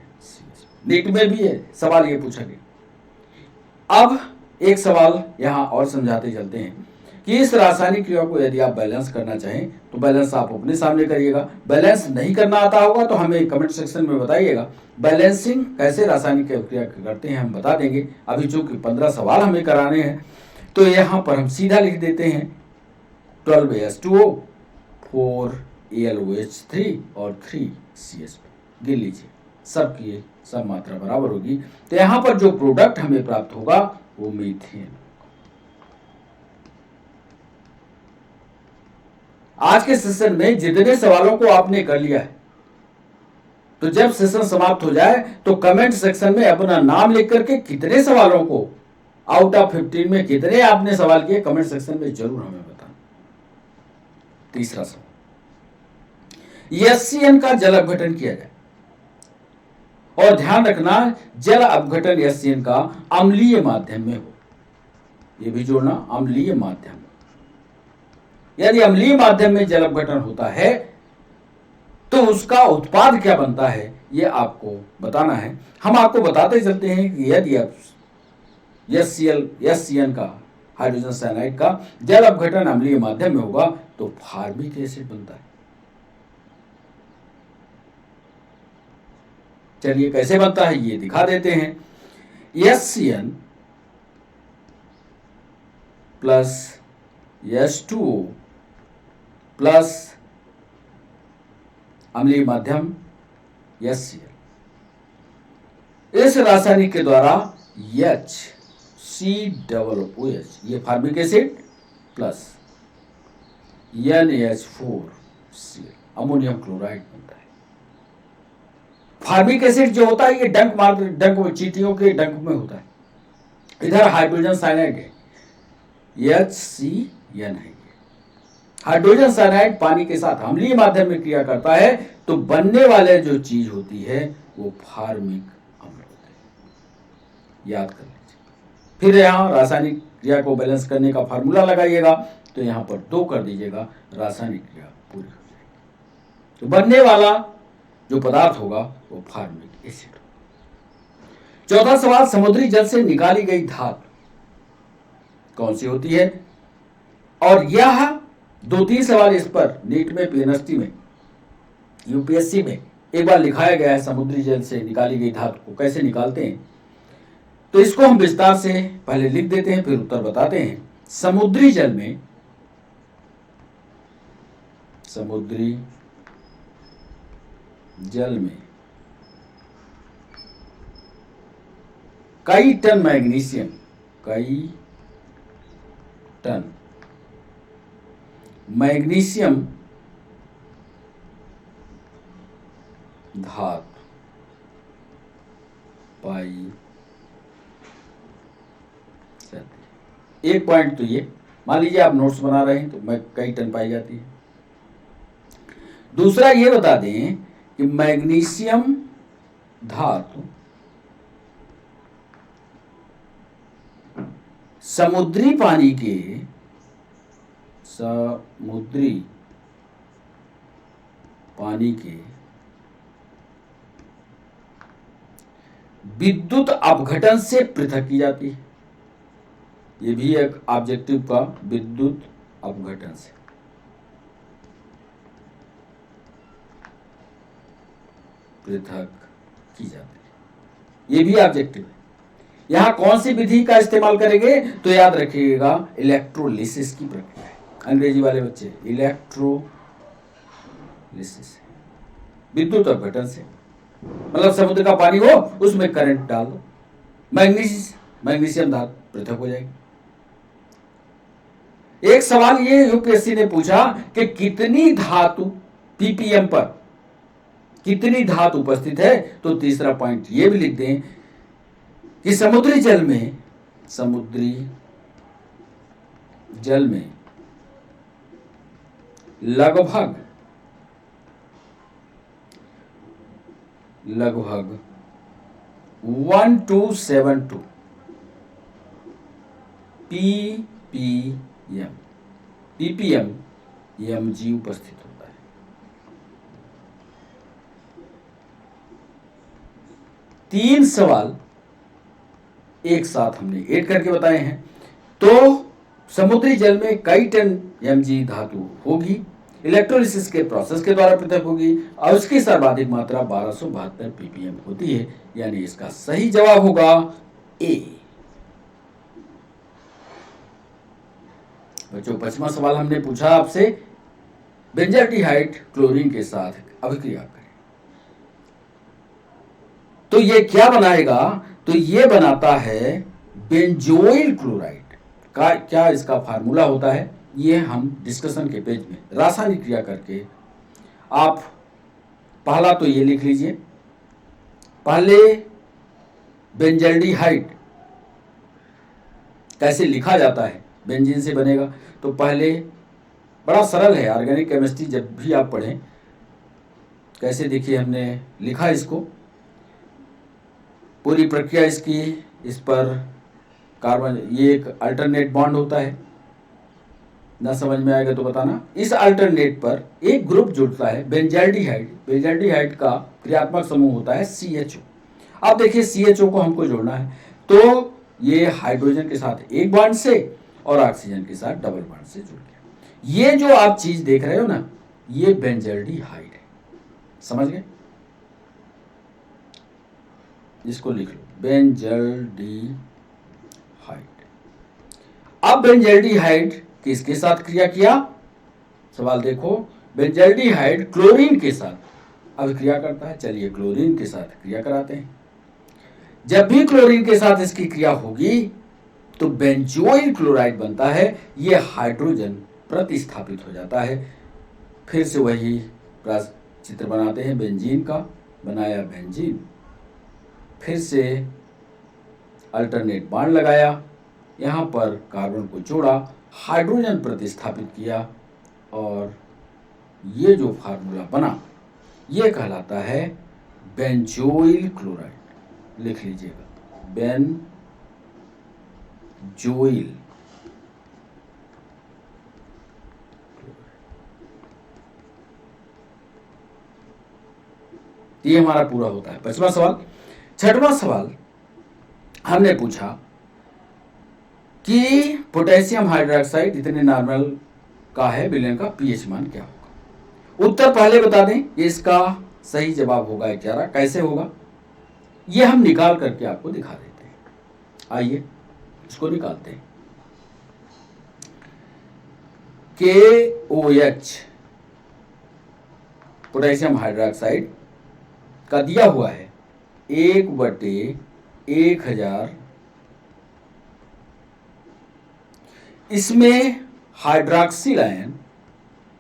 नीट में भी है सवाल ये पूछा गया। अब एक सवाल यहां और समझाते चलते हैं कि इस रासायनिक क्रिया को यदि आप बैलेंस करना चाहें तो बैलेंस आप अपने सामने करिएगा। बैलेंस नहीं करना आता होगा तो हमें कमेंट सेक्शन में बताइएगा। बैलेंसिंग कैसे रासायनिक क्रिया करते हैं हम बता देंगे। अभी चूंकि 15 सवाल हमें कराने हैं तो यहाँ पर हम सीधा लिख देते हैं 12H2O 4AlOH3 और 3CH। गिन लीजिए, सबकी सब मात्रा बराबर होगी, तो यहां पर जो प्रोडक्ट हमें प्राप्त होगा वो मीथेन। आज के सेशन में जितने सवालों को आपने कर लिया है, तो जब सेशन समाप्त हो जाए तो कमेंट सेक्शन में अपना नाम लिख करके कितने सवालों को आउट ऑफ 15 में कितने आपने सवाल किए कमेंट सेक्शन में जरूर हमें बताना। तीसरा सवाल, HCN का जल अपघटन किया जाए, और ध्यान रखना जल अपघटन HCN का अम्लीय माध्यम में हो, यह भी जोड़ना, अम्लीय माध्यम। यदि अम्लीय माध्यम में जल अपघटन होता है तो उसका उत्पाद क्या बनता है ये आपको बताना है। हम आपको बताते चलते हैं कि यदि आप HCN का हाइड्रोजन साइनाइड का जल अपघटन अम्लीय माध्यम में होगा तो फार्मिक एसिड बनता है। चलिए कैसे बनता है ये दिखा देते हैं। HCN प्लस H2O प्लस अम्लीय माध्यम HCl। इस रासायनिक के द्वारा HCOOH ये formic acid plus NH4Cl ammonium chloride बनता है। फार्मिक एसिड जो होता है ये डंक चींटियों के डंक में होता है। इधर हाइड्रोजन साइनाइड है, HCN है। हाइड्रोजन साइनाइड पानी के साथ अम्लीय माध्यम में क्रिया करता है तो बनने वाले जो चीज होती है वो फार्मिक अम्ल होते हैं, याद कर लीजिए। फिर यहां रासायनिक क्रिया को बैलेंस करने का फार्मूला लगाइएगा तो यहां पर 2 कर दीजिएगा, रासायनिक क्रिया पूरी हो जाएगी। तो बनने वाला जो पदार्थ होगा वो फार्मिक एसिड। चौथा सवाल, समुद्री जल से निकाली गई धातु कौन सी होती है? और यह 2-3 सवाल इस पर नीट में, पीएनएसटी में, यूपीएससी में एक बार लिखाया गया है। समुद्री जल से निकाली गई धातु को कैसे निकालते हैं, तो इसको हम विस्तार से पहले लिख देते हैं फिर उत्तर बताते हैं। समुद्री जल में कई टन मैग्नीशियम धातु पाई जाती है। एक पॉइंट तो ये मान लीजिए आप नोट्स बना रहे हैं तो कई टन पाई जाती है। दूसरा ये बता दें कि मैग्नीशियम धातु समुद्री पानी के विद्युत अपघटन से पृथक की जाती है। ये भी एक ऑब्जेक्टिव का, विद्युत अपघटन से पृथक की जाती है, ये भी ऑब्जेक्टिव है। यहां कौन सी विधि का इस्तेमाल करेंगे तो याद रखिएगा, इलेक्ट्रोलिसिस की प्रक्रिया है। अंग्रेजी वाले बच्चे, इलेक्ट्रोलिसिस विद्युत अपघटन से, मतलब समुद्र का पानी हो उसमें करंट डाल दो, मैग्नीशियम धातु पृथक हो जाएगी। एक सवाल ये यूपीएससी ने पूछा कि कितनी धातु पीपीएम पर कितनी धातु उपस्थित है, तो तीसरा पॉइंट ये भी लिख दें कि समुद्री जल में लगभग 1272 ppm mg उपस्थित होता है। तीन सवाल एक साथ हमने ऐड करके बताए हैं। तो समुद्री जल में कई टन mg धातु होगी, इलेक्ट्रोलिसिस के प्रोसेस के द्वारा पृथक होगी और उसकी सर्वाधिक मात्रा 1272 ppm होती है, यानी इसका सही जवाब होगा ए। बच्चों 5वां सवाल हमने पूछा आपसे, बेंजाल्डिहाइड क्लोरीन के साथ अभिक्रिया करें तो ये क्या बनाएगा, तो ये बनाता है बेंजोइल क्लोराइड का। क्या इसका फार्मूला होता है ये हम डिस्कशन के पेज में रासायनिक क्रिया करके, आप पहला तो ये लिख लीजिए, पहले बेंजाल्डिहाइड कैसे लिखा जाता है, बेंजीन से बनेगा। तो पहले बड़ा सरल है, ऑर्गेनिक केमिस्ट्री जब भी आप पढ़ें कैसे, देखिए हमने लिखा इसको, पूरी प्रक्रिया इसकी, इस पर कार्बन, ये एक अल्टरनेट बॉन्ड होता है, ना समझ में आएगा तो बताना। इस अल्टरनेट पर एक ग्रुप जुड़ता है बेंजाल्डिहाइड, बेंजाल्डिहाइड का क्रियात्मक समूह होता है CHO। अब देखिए CHO को हमको जोड़ना है, तो ये हाइड्रोजन के साथ एक बॉन्ड से और ऑक्सीजन के साथ डबल बॉन्ड से जुड़ गया। ये जो आप चीज देख रहे हो ना, ये बेंजाल्डिहाइड है, समझ गए। इसको लिख लो, बेंजल्डिहाइड। अब बेंजल्डिहाइड किसके साथ क्रिया किया? सवाल देखो, बेंजल्डिहाइड क्लोरीन के साथ अभिक्रिया करता है। चलिए क्लोरीन के साथ क्रिया कराते हैं। जब भी क्लोरीन के साथ इसकी क्रिया होगी तो बेंजोइल क्लोराइड बनता है, यह हाइड्रोजन प्रतिस्थापित हो जाता है। फिर से वही चित्र बनाते हैं बेंजीन का, बनाया बेंजीन, फिर से अल्टरनेट बॉन्ड लगाया, यहाँ पर कार्बन को जोड़ा, हाइड्रोजन प्रतिस्थापित किया और ये जो फार्मूला बना ये कहलाता है बेंजोइल क्लोराइड। लिख लीजिएगा, बेंजोइल। ये हमारा पूरा होता है 5वां सवाल। 6वां सवाल हमने पूछा कि पोटेशियम हाइड्रोक्साइड इतने नॉर्मल का है बिलियन का पीएच मान क्या होगा? उत्तर पहले बता दें, ये इसका सही जवाब होगा 11। कैसे होगा ये हम निकाल करके आपको दिखा देते हैं। आइए इसको निकालते हैं। KOH पोटेशियम हाइड्रोक्साइड का दिया हुआ है 1/1000। इसमें हाइड्रोक्सिल आयन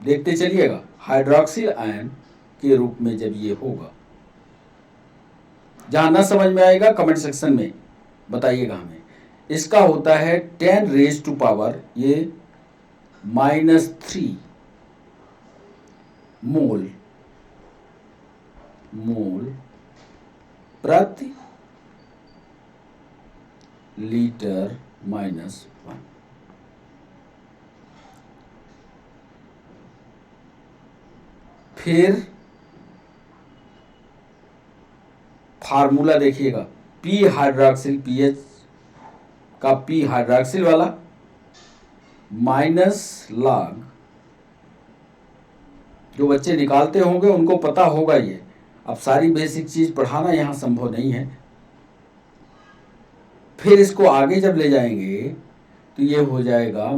देखते चलिएगा, हाइड्रोक्सिल आयन के रूप में जब ये होगा, जहां ना समझ में आएगा कमेंट सेक्शन में बताइएगा हमें। इसका होता है 10⁻⁻, ये -3 मोल प्रति लीटर -1। फिर फार्मूला देखिएगा, पी हाइड्रोक्सिल, पीएच का पी हाइड्रोक्सिल वाला माइनस log, जो बच्चे निकालते होंगे उनको पता होगा ये। अब सारी बेसिक चीज पढ़ाना यहां संभव नहीं है। फिर इसको आगे जब ले जाएंगे तो ये हो जाएगा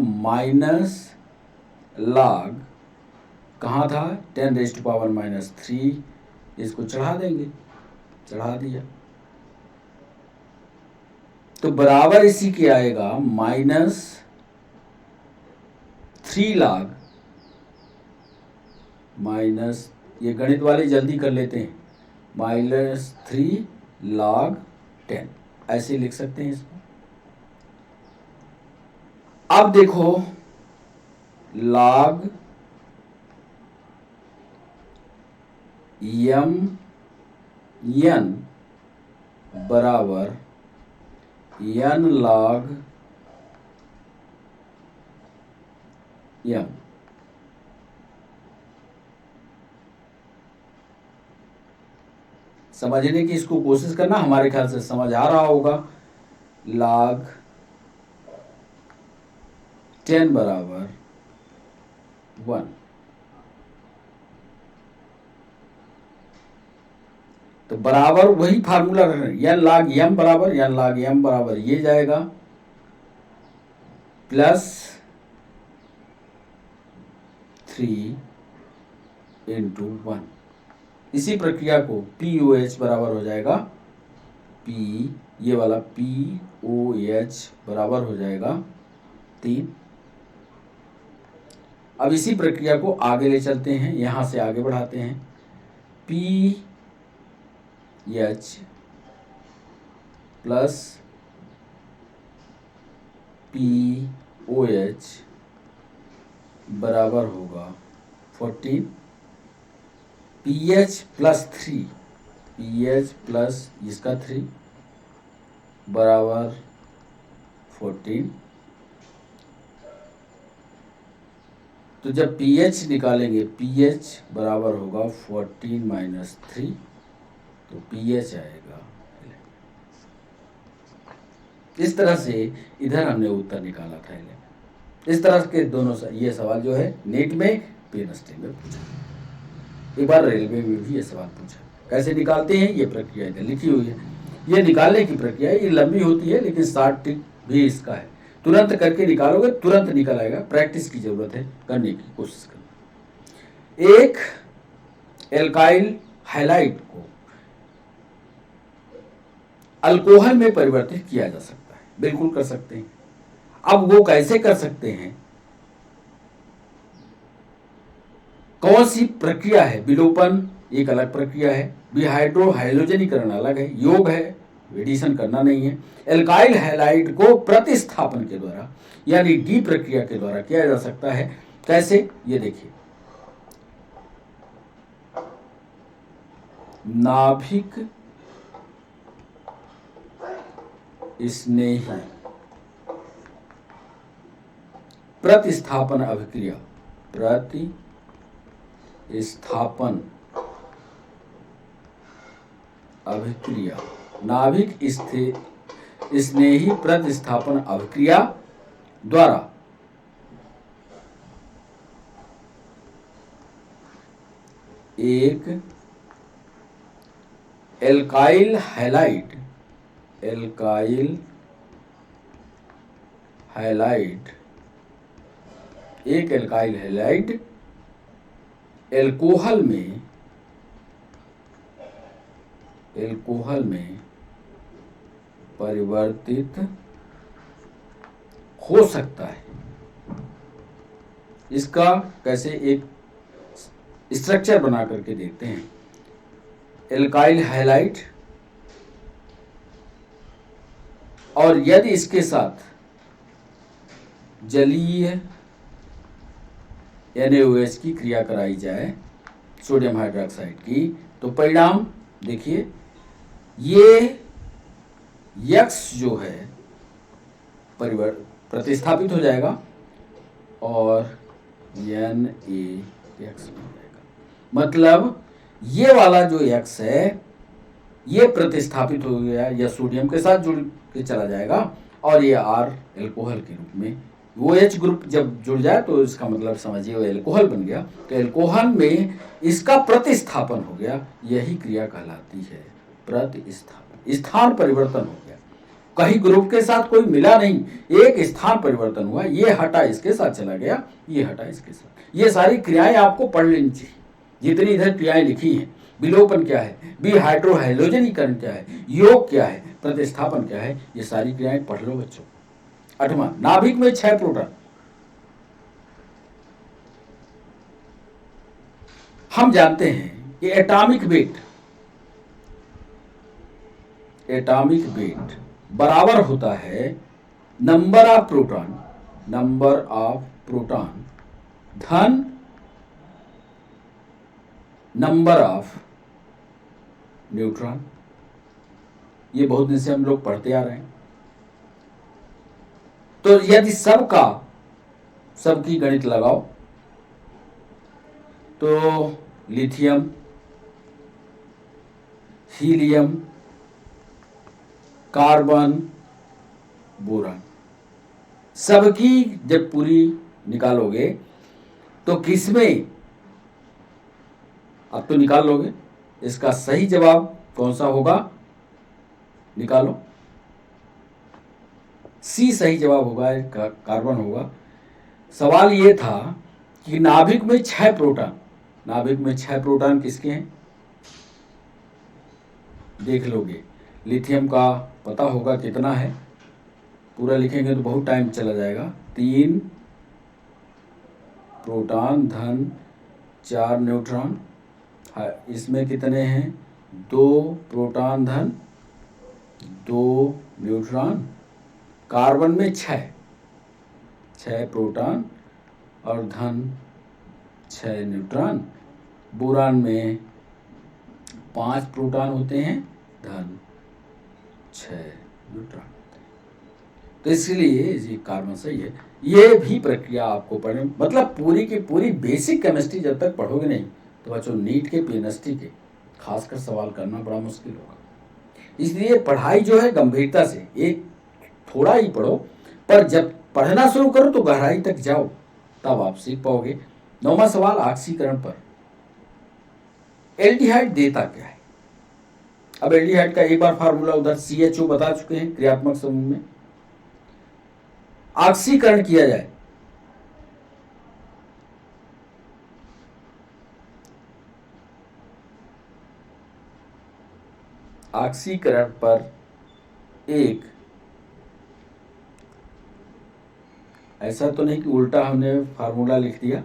-log, कहाँ था 10⁻⁻3, इसको चढ़ा देंगे, चढ़ा दिया तो बराबर इसी के आएगा -3 log माइनस, ये गणित वाले जल्दी कर लेते हैं, -3 log 10, ऐसे लिख सकते हैं इसको। अब देखो log n बराबर n log m। समझने की इसको कोशिश करना, हमारे ख्याल से समझ आ रहा होगा। log 10 बराबर 1। तो बराबर वही फार्मूला n log m बराबर ये जाएगा +3 × 1। इसी प्रक्रिया को POH बराबर हो जाएगा ये वाला POH बराबर हो जाएगा 3। अब इसी प्रक्रिया को आगे ले चलते हैं, यहां से आगे बढ़ाते हैं। PH प्लस POH बराबर होगा 14। PH प्लस 3, PH प्लस इसका 3 बराबर 14। तो जब pH निकालेंगे, pH बराबर होगा 14 - 3, तो pH आएगा। इस तरह से इधर हमने उत्तर निकाला था। इस तरह के दोनों ये सवाल जो है नेट में PNST में पूछा, एक बार रेलवे में भी ये सवाल पूछा। कैसे निकालते हैं ये प्रक्रिया इधर लिखी हुई है। ये निकालने की प्रक्रिया ये लंबी होती है, लेकिन शॉर्ट ट्रिक भी इसका है। तुरंत करके निकालोगे, तुरंत निकल आएगा। प्रैक्टिस की जरूरत है, करने की कोशिश करना। एक एल्काइल हैलाइड को अल्कोहल में परिवर्तित किया जा सकता है, बिल्कुल कर सकते हैं। अब वो कैसे कर सकते हैं, कौन सी प्रक्रिया है? विलोपन एक अलग प्रक्रिया है, डिहाइड्रो हाइड्रोजनीकरण अलग है, योग है, एडिशन करना नहीं है। एल्काइल हैलाइड को प्रतिस्थापन के द्वारा यानी डी प्रक्रिया के द्वारा किया जा सकता है। कैसे, ये देखिए। नाभिक स्नेही प्रतिस्थापन अभिक्रिया, प्रतिस्थापन अभिक्रिया, नाभिक स्नेही प्रतिस्थापन अभिक्रिया द्वारा एक एल्काइल हैलाइड एक एल्काइल हैलाइड एल्कोहल में परिवर्तित हो सकता है। इसका कैसे एक स्ट्रक्चर बना करके देखते हैं। एल्काइल हैलाइड, और यदि इसके साथ जलीय NaOH की क्रिया कराई जाए, सोडियम हाइड्रोक्साइड की, तो परिणाम देखिए, ये X जो है प्रतिस्थापित हो जाएगा और NaX बन जाएगा। मतलब ये वाला जो X है ये प्रतिस्थापित हो गया या सोडियम के साथ जुड़ के चला जाएगा, और ये R एल्कोहल के रूप में, वो H ग्रुप जब जुड़ जाए तो इसका मतलब समझिए वो एल्कोहल बन गया। तो एल्कोहल में इसका प्रतिस्थापन हो गया, यही क्रिया कहलाती है प्रतिस्थापन। स्थान परिवर्तन हो गया, कहीं ग्रुप के साथ कोई मिला नहीं, एक स्थान परिवर्तन हुआ, ये हटा इसके साथ चला गया, ये हटा इसके साथ। ये सारी क्रियाएं आपको पढ़ लेनी चाहिए, जितनी इधर क्रियाएं लिखी हैं। विलोपन क्या है, डिहाइड्रो हाइड्रोजनीकरण क्या है, योग क्या है, प्रतिस्थापन क्या है, ये सारी क्रियाएं पढ़ लो बच्चों। 8वां, नाभिक में 6 प्रोटॉन। हम जानते हैं कि एटॉमिक वेट बराबर होता है नंबर ऑफ प्रोटॉन धन नंबर ऑफ न्यूट्रॉन। ये बहुत दिन से हम लोग पढ़ते आ रहे हैं। तो यदि सबकी गणित लगाओ तो लिथियम, हीलियम, कार्बन, बोरान, सबकी जब पूरी निकालोगे तो किसमें, अब तो निकाल लोगे, इसका सही जवाब कौन सा होगा, निकालो। सी सही जवाब होगा, कार्बन होगा। सवाल ये था कि नाभिक में 6 प्रोटॉन किसके हैं, देख लोगे। लिथियम का पता होगा कितना है, पूरा लिखेंगे तो बहुत टाइम चला जाएगा। 3 प्रोटॉन धन 4 न्यूट्रॉन। इसमें कितने हैं, 2 प्रोटॉन धन 2 न्यूट्रॉन। कार्बन में 6 प्रोटॉन और धन 6 न्यूट्रॉन। बोरान में 5 प्रोटॉन होते हैं, धन 6 न्यूट्रॉन। तो इसलिए ये कार्बन सही है। ये भी प्रक्रिया आपको पढ़ने, मतलब पूरी की पूरी बेसिक केमिस्ट्री जब तक पढ़ोगे नहीं तो बच्चों नीट के पीएनएसटी के खासकर सवाल करना बड़ा मुश्किल होगा। इसलिए पढ़ाई जो है गंभीरता से, एक थोड़ा ही पढ़ो, पर जब पढ़ना शुरू करो तो गहराई तक जाओ, तब आप सीख पाओगे। 9वां सवाल ऑक्सीकरण पर। एल्डिहाइड देता क्या है? अब एल्डिहाइड का एक बार फार्मूला उधर CHO बता चुके हैं क्रियात्मक समूह में। ऑक्सीकरण किया जाए, ऑक्सीकरण पर एक, ऐसा तो नहीं कि उल्टा हमने फार्मूला लिख दिया,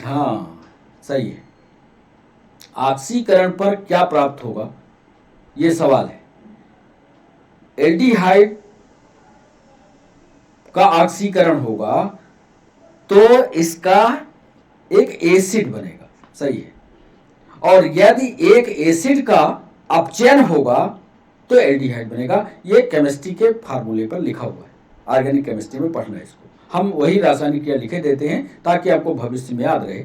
हाँ सही है। ऑक्सीकरण पर क्या प्राप्त होगा ये सवाल है। एल्डिहाइड का ऑक्सीकरण होगा तो इसका एक एसिड बनेगा, सही है। और यदि एक एसिड का अपचयन होगा तो एल्डिहाइड बनेगा। ये केमिस्ट्री के फार्मूले पर लिखा हुआ है, ऑर्गेनिक केमिस्ट्री में पढ़ना है इसको। हम वही रासायनिक क्रिया लिखे देते हैं ताकि आपको भविष्य में याद रहे।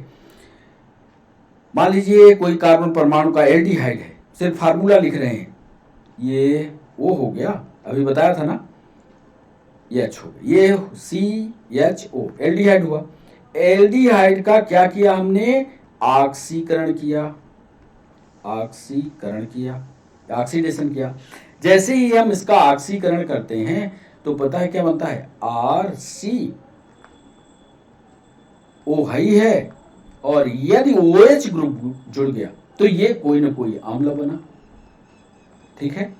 मान लीजिए कोई कार्बन परमाणु का एल्डिहाइड है, सिर्फ फार्मूला लिख रहे हैं, ये वो हो गया, अभी बताया था ना, H हो गया, ये CHO एल्डिहाइड हुआ। एल्डिहाइड का क्या किया हमने, ऑक्सीकरण किया, ऑक्सीकरण किया, ऑक्सीडेशन किया। जैसे ही हम इसका ऑक्सीकरण करते हैं तो पता है क्या बनता है, RCO हाई है, और यदि OH ग्रुप जुड़ गया तो ये कोई ना कोई अम्ल बना, ठीक है।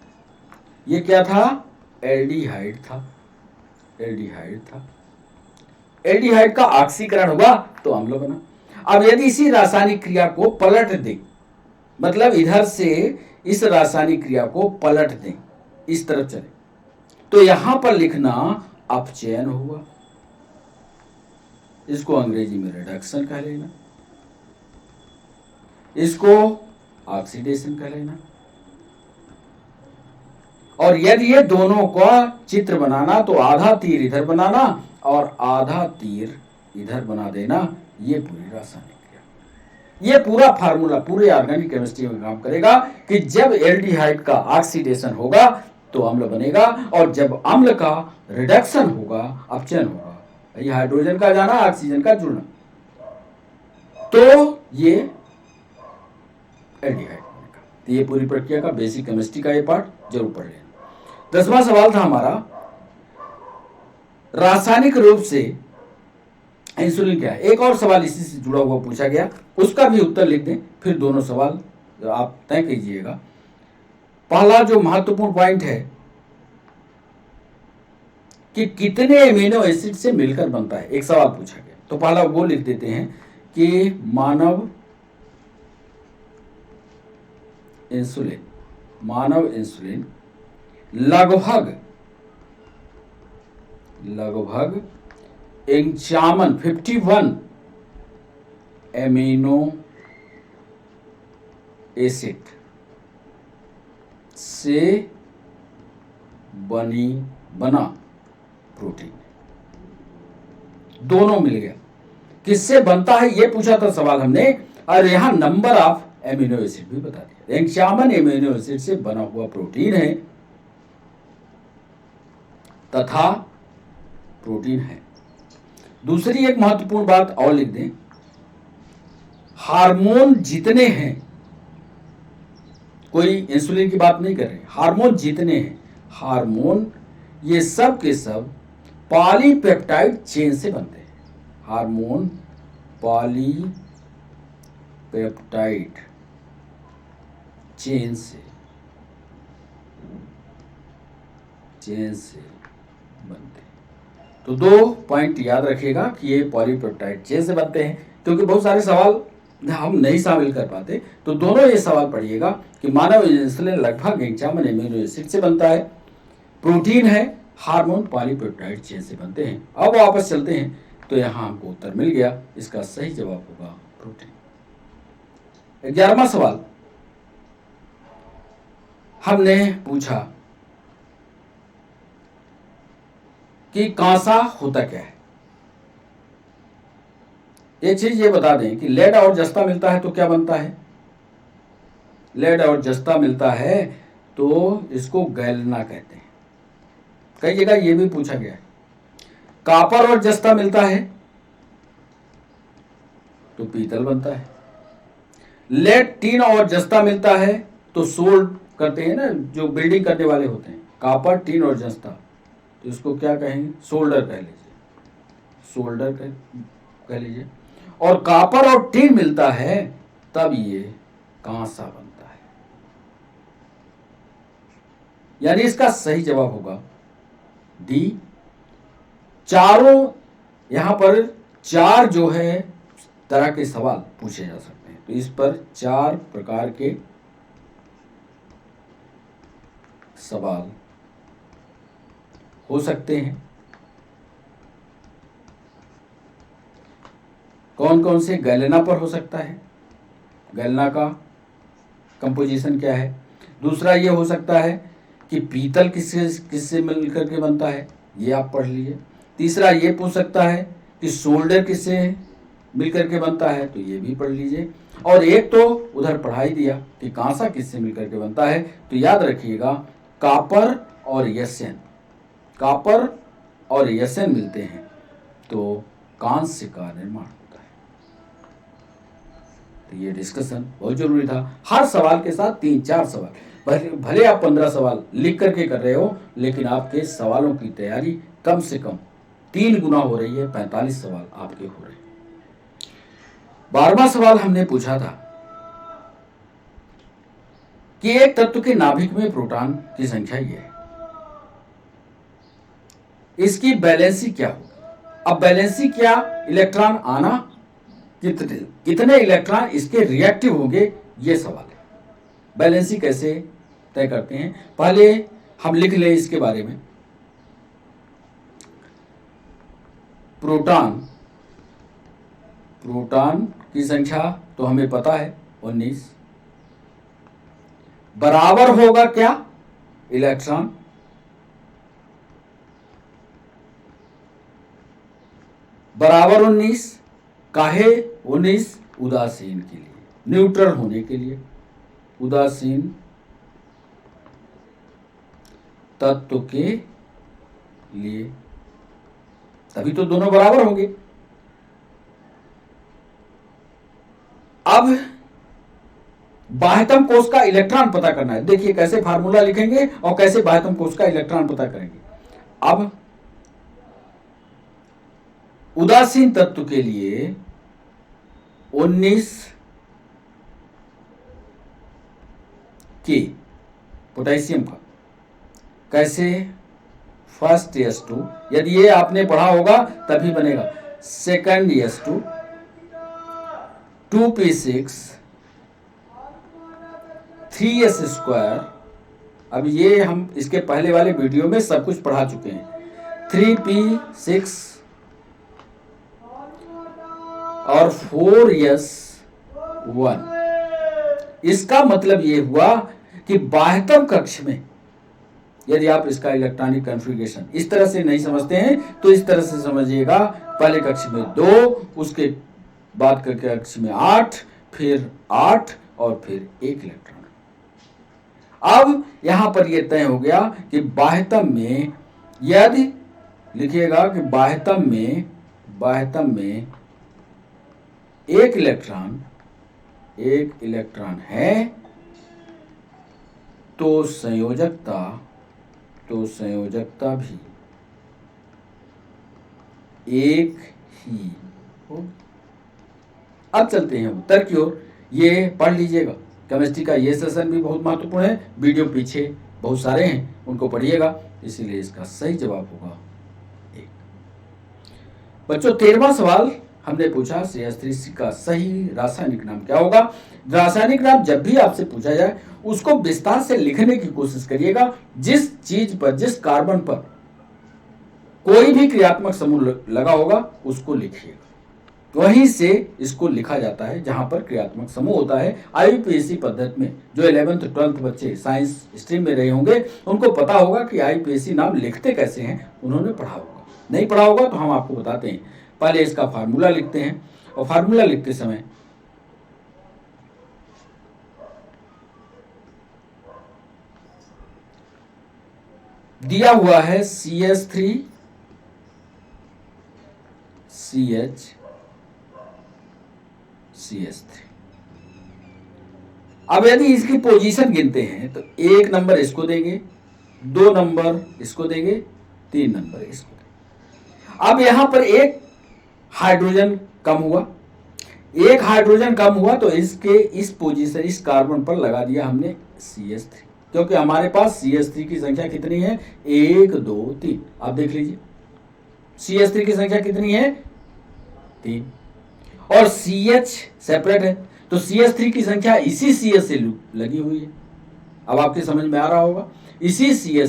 ये क्या था, एल्डिहाइड था, एल्डिहाइड था। एल्डिहाइड का ऑक्सीकरण हुआ तो अम्ल बना। अब यदि इसी रासायनिक क्रिया को पलट दें, मतलब इधर से इस रासायनिक क्रिया को पलट दें, इस तरफ चले, तो यहां पर लिखना अपचयन हुआ, इसको अंग्रेजी में रिडक्शन कह लेना, इसको ऑक्सीडेशन कह लेना। और यदि ये दोनों का चित्र बनाना तो आधा तीर इधर बनाना और आधा तीर इधर बना देना, ये पूरी रासायनिक क्रिया, ये पूरा फार्मूला पूरे ऑर्गेनिक केमिस्ट्री में काम करेगा कि जब एल्डिहाइड का ऑक्सीडेशन होगा तो अम्ल बनेगा, और जब अम्ल का रिडक्शन होगा, अपचयन होगा, ये हाइड्रोजन का जाना ऑक्सीजन का जुड़ना, तो ये एल्डिहाइड बनेगा। तो ये पूरी प्रक्रिया का बेसिक केमिस्ट्री का ये पार्ट जरूर पढ़ लेना। 10वां सवाल था हमारा, रासायनिक रूप से इंसुलिन क्या है। एक और सवाल इसी से जुड़ा हुआ पूछा गया, उसका भी उत्तर लिख दें, फिर दोनों सवाल आप तय कीजिएगा। पहला जो महत्वपूर्ण पॉइंट है कि कितने एमिनो एसिड से मिलकर बनता है, एक सवाल पूछा गया, तो पहला वो लिख देते हैं कि मानव इंसुलिन लगभग 51 एमिनो एसिड से बना प्रोटीन, दोनों मिल गया। किससे बनता है ये पूछा था सवाल हमने, और यहां नंबर ऑफ एमिनो एसिड भी बता दिया। 51 एमिनो एसिड से बना हुआ प्रोटीन है तथा प्रोटीन है। दूसरी एक महत्वपूर्ण बात और लिख दें, हार्मोन जितने हैं, कोई इंसुलिन की बात नहीं कर रहे, हार्मोन जितने हैं, हार्मोन ये सब के सब पॉलीपेप्टाइड चेन से बनते हैं। हार्मोन पॉलीपेप्टाइड चेन से बनते हैं। तो दो पॉइंट याद रखिएगा कि ये पॉलीपेप्टाइड चेन से बनते हैं, क्योंकि बहुत सारे सवाल हम नहीं शामिल कर पाते, तो दोनों ये सवाल पढ़िएगा कि मानव इंसुलिन लगभग 51 एमिनो एसिड से बनता है, प्रोटीन है, हार्मोन पॉलीपेप्टाइड चेन से बनते हैं। अब वापस चलते हैं तो यहां हमको उत्तर मिल गया, इसका सही जवाब होगा प्रोटीन। 11वां सवाल हमने पूछा कि कांसा होता क्या है। एक चीज ये बता दें कि लेड और जस्ता मिलता है तो क्या बनता है, लेड और जस्ता मिलता है तो इसको गैलना कहते हैं। कई जगह ये भी पूछा गया है। कॉपर और जस्ता मिलता है तो पीतल बनता है। लेड, टीन और जस्ता मिलता है तो सोल्ड करते हैं ना, जो बिल्डिंग करने वाले होते हैं, कॉपर, टीन और जस्ता, तो इसको क्या कहेंगे? सोल्डर कह लीजिए, सोल्डर कह लीजिए। और कॉपर और टीन मिलता है तब ये कांसा बनता है। यानी इसका सही जवाब होगा डी। चारों, यहां पर 4 जो है तरह के सवाल पूछे जा सकते हैं, तो इस पर 4 प्रकार के सवाल हो सकते हैं। कौन कौन से? गैलेना पर हो सकता है, गैलेना का कंपोजिशन क्या है। दूसरा ये हो सकता है कि पीतल किससे मिलकर के बनता है, ये आप पढ़ लीजिए। तीसरा ये पूछ सकता है कि सोल्डर किससे मिलकर के बनता है, तो ये भी पढ़ लीजिए। और एक तो उधर पढ़ाई दिया कि कांसा किससे मिलकर के बनता है, तो याद रखिएगा कॉपर और यसन, कॉपर और यसन मिलते हैं तो कांस्य का निर्माण होता है। तो ये डिस्कशन बहुत जरूरी था। हर सवाल के साथ 3-4 सवाल, भले आप 15 सवाल लिख करके कर रहे हो, लेकिन आपके सवालों की तैयारी कम से कम 3 गुना हो रही है, 45 सवाल आपके हो रहे हैं। 12वां सवाल हमने पूछा था कि एक तत्व के नाभिक में प्रोटॉन की संख्या ये है, इसकी बैलेंसी क्या होगी। अब बैलेंसी क्या? इलेक्ट्रॉन आना, कितने इलेक्ट्रॉन इसके रिएक्टिव होंगे, ये सवाल है। बैलेंसी कैसे तय करते हैं, पहले हम लिख लें इसके बारे में। प्रोटॉन की संख्या तो हमें पता है 19, बराबर होगा क्या? इलेक्ट्रॉन, बराबर 19, काहे 19? उदासीन के लिए, न्यूट्रल होने के लिए, उदासीन तत्व के लिए, तभी तो दोनों बराबर होंगे। अब बाह्यतम कोष का इलेक्ट्रॉन पता करना है। देखिए कैसे फार्मूला लिखेंगे और कैसे बाह्यतम कोष का इलेक्ट्रॉन पता करेंगे। अब उदासीन तत्व के लिए 19 के पोटेशियम का कैसे? फर्स्ट S2, यदि ये आपने पढ़ा होगा तभी बनेगा। Second S2, 2p6, 3s²। अब ये हम इसके पहले वाले वीडियो में सब कुछ पढ़ा चुके हैं। 3p6 और 4s1। इसका मतलब ये हुआ कि बाह्यतम कक्ष में, यदि आप इसका इलेक्ट्रॉनिक कॉन्फ़िगरेशन इस तरह से नहीं समझते हैं तो इस तरह से समझिएगा, पहले कक्ष में 2, उसके बाद के कक्ष में 8, फिर 8 और फिर 1 इलेक्ट्रॉन। अब यहां पर यह तय हो गया कि बाह्यतम में, यदि लिखिएगा कि बाह्यतम में 1 इलेक्ट्रॉन है तो संयोजकता भी एक ही हो। अब चलते हैं उत्तर की ओर। ये पढ़ लीजिएगा, केमिस्ट्री का ये सेशन भी बहुत महत्वपूर्ण है। वीडियो पीछे बहुत सारे हैं, उनको पढ़िएगा, इसीलिए इसका सही जवाब होगा 1। बच्चों 13वां सवाल हमने पूछा CH3 का सही रासायनिक नाम क्या होगा। रासायनिक नाम जब भी आपसे पूछा जाए उसको विस्तार से लिखने की कोशिश करिएगा। जिस चीज पर, जिस कार्बन पर कोई भी क्रियात्मक समूह लगा होगा उसको लिखिएगा। वहीं से इसको लिखा जाता है जहां पर क्रियात्मक समूह होता है। IUPAC पद्धति में जो 11th 12th बच्चे साइंस स्ट्रीम में रहे होंगे उनको पता होगा कि IUPAC नाम लिखते कैसे हैं, उन्होंने पढ़ा होगा। नहीं पढ़ा होगा तो हम आपको बताते हैं। पहले इसका फार्मूला लिखते हैं, और फार्मूला लिखते समय दिया हुआ है CH3 CH CH3। अब यदि इसकी पोजीशन गिनते हैं तो 1 नंबर इसको देंगे, 2 नंबर इसको देंगे, 3 नंबर इसको देंगे। अब यहां पर एक हाइड्रोजन कम हुआ, एक हाइड्रोजन कम हुआ तो इसके इस पोजीशन इस कार्बन पर लगा दिया हमने CH3, क्योंकि हमारे पास CH3 की संख्या कितनी है, 1 2 3। आप देख लीजिए CH3 की संख्या कितनी है, 3, और CH सेपरेट है तो CH3 की संख्या इसी CH से लगी हुई है। अब आपके समझ में आ रहा होगा, इसी CH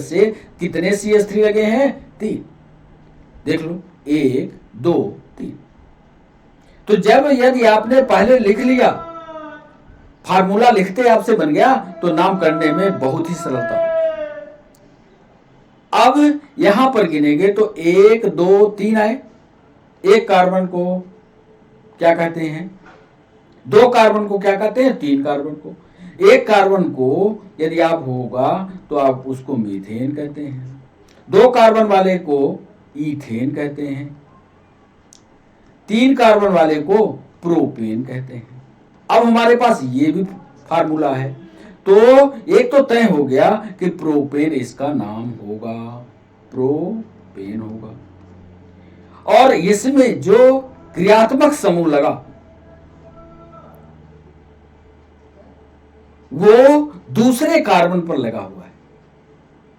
से कितने CH3 लगे हैं, 3। देख लो 1 2 3। तो जब यदि आपने पहले लिख लिया, फार्मूला लिखते आपसे बन गया, तो नाम करने में बहुत ही सरलता होगी। अब यहां पर गिनेंगे तो 1 2 3 आए। एक कार्बन को क्या कहते हैं, 2 कार्बन को क्या कहते हैं, 3 कार्बन को। एक कार्बन को यदि आप होगा तो आप उसको मीथेन कहते हैं, 2 कार्बन वाले को ईथेन कहते हैं, 3 कार्बन वाले को प्रोपेन कहते हैं। अब हमारे पास ये भी फार्मूला है, तो एक तो तय हो गया कि प्रोपेन इसका नाम होगा, प्रोपेन होगा। और इसमें जो क्रियात्मक समूह लगा वो दूसरे कार्बन पर लगा हुआ है।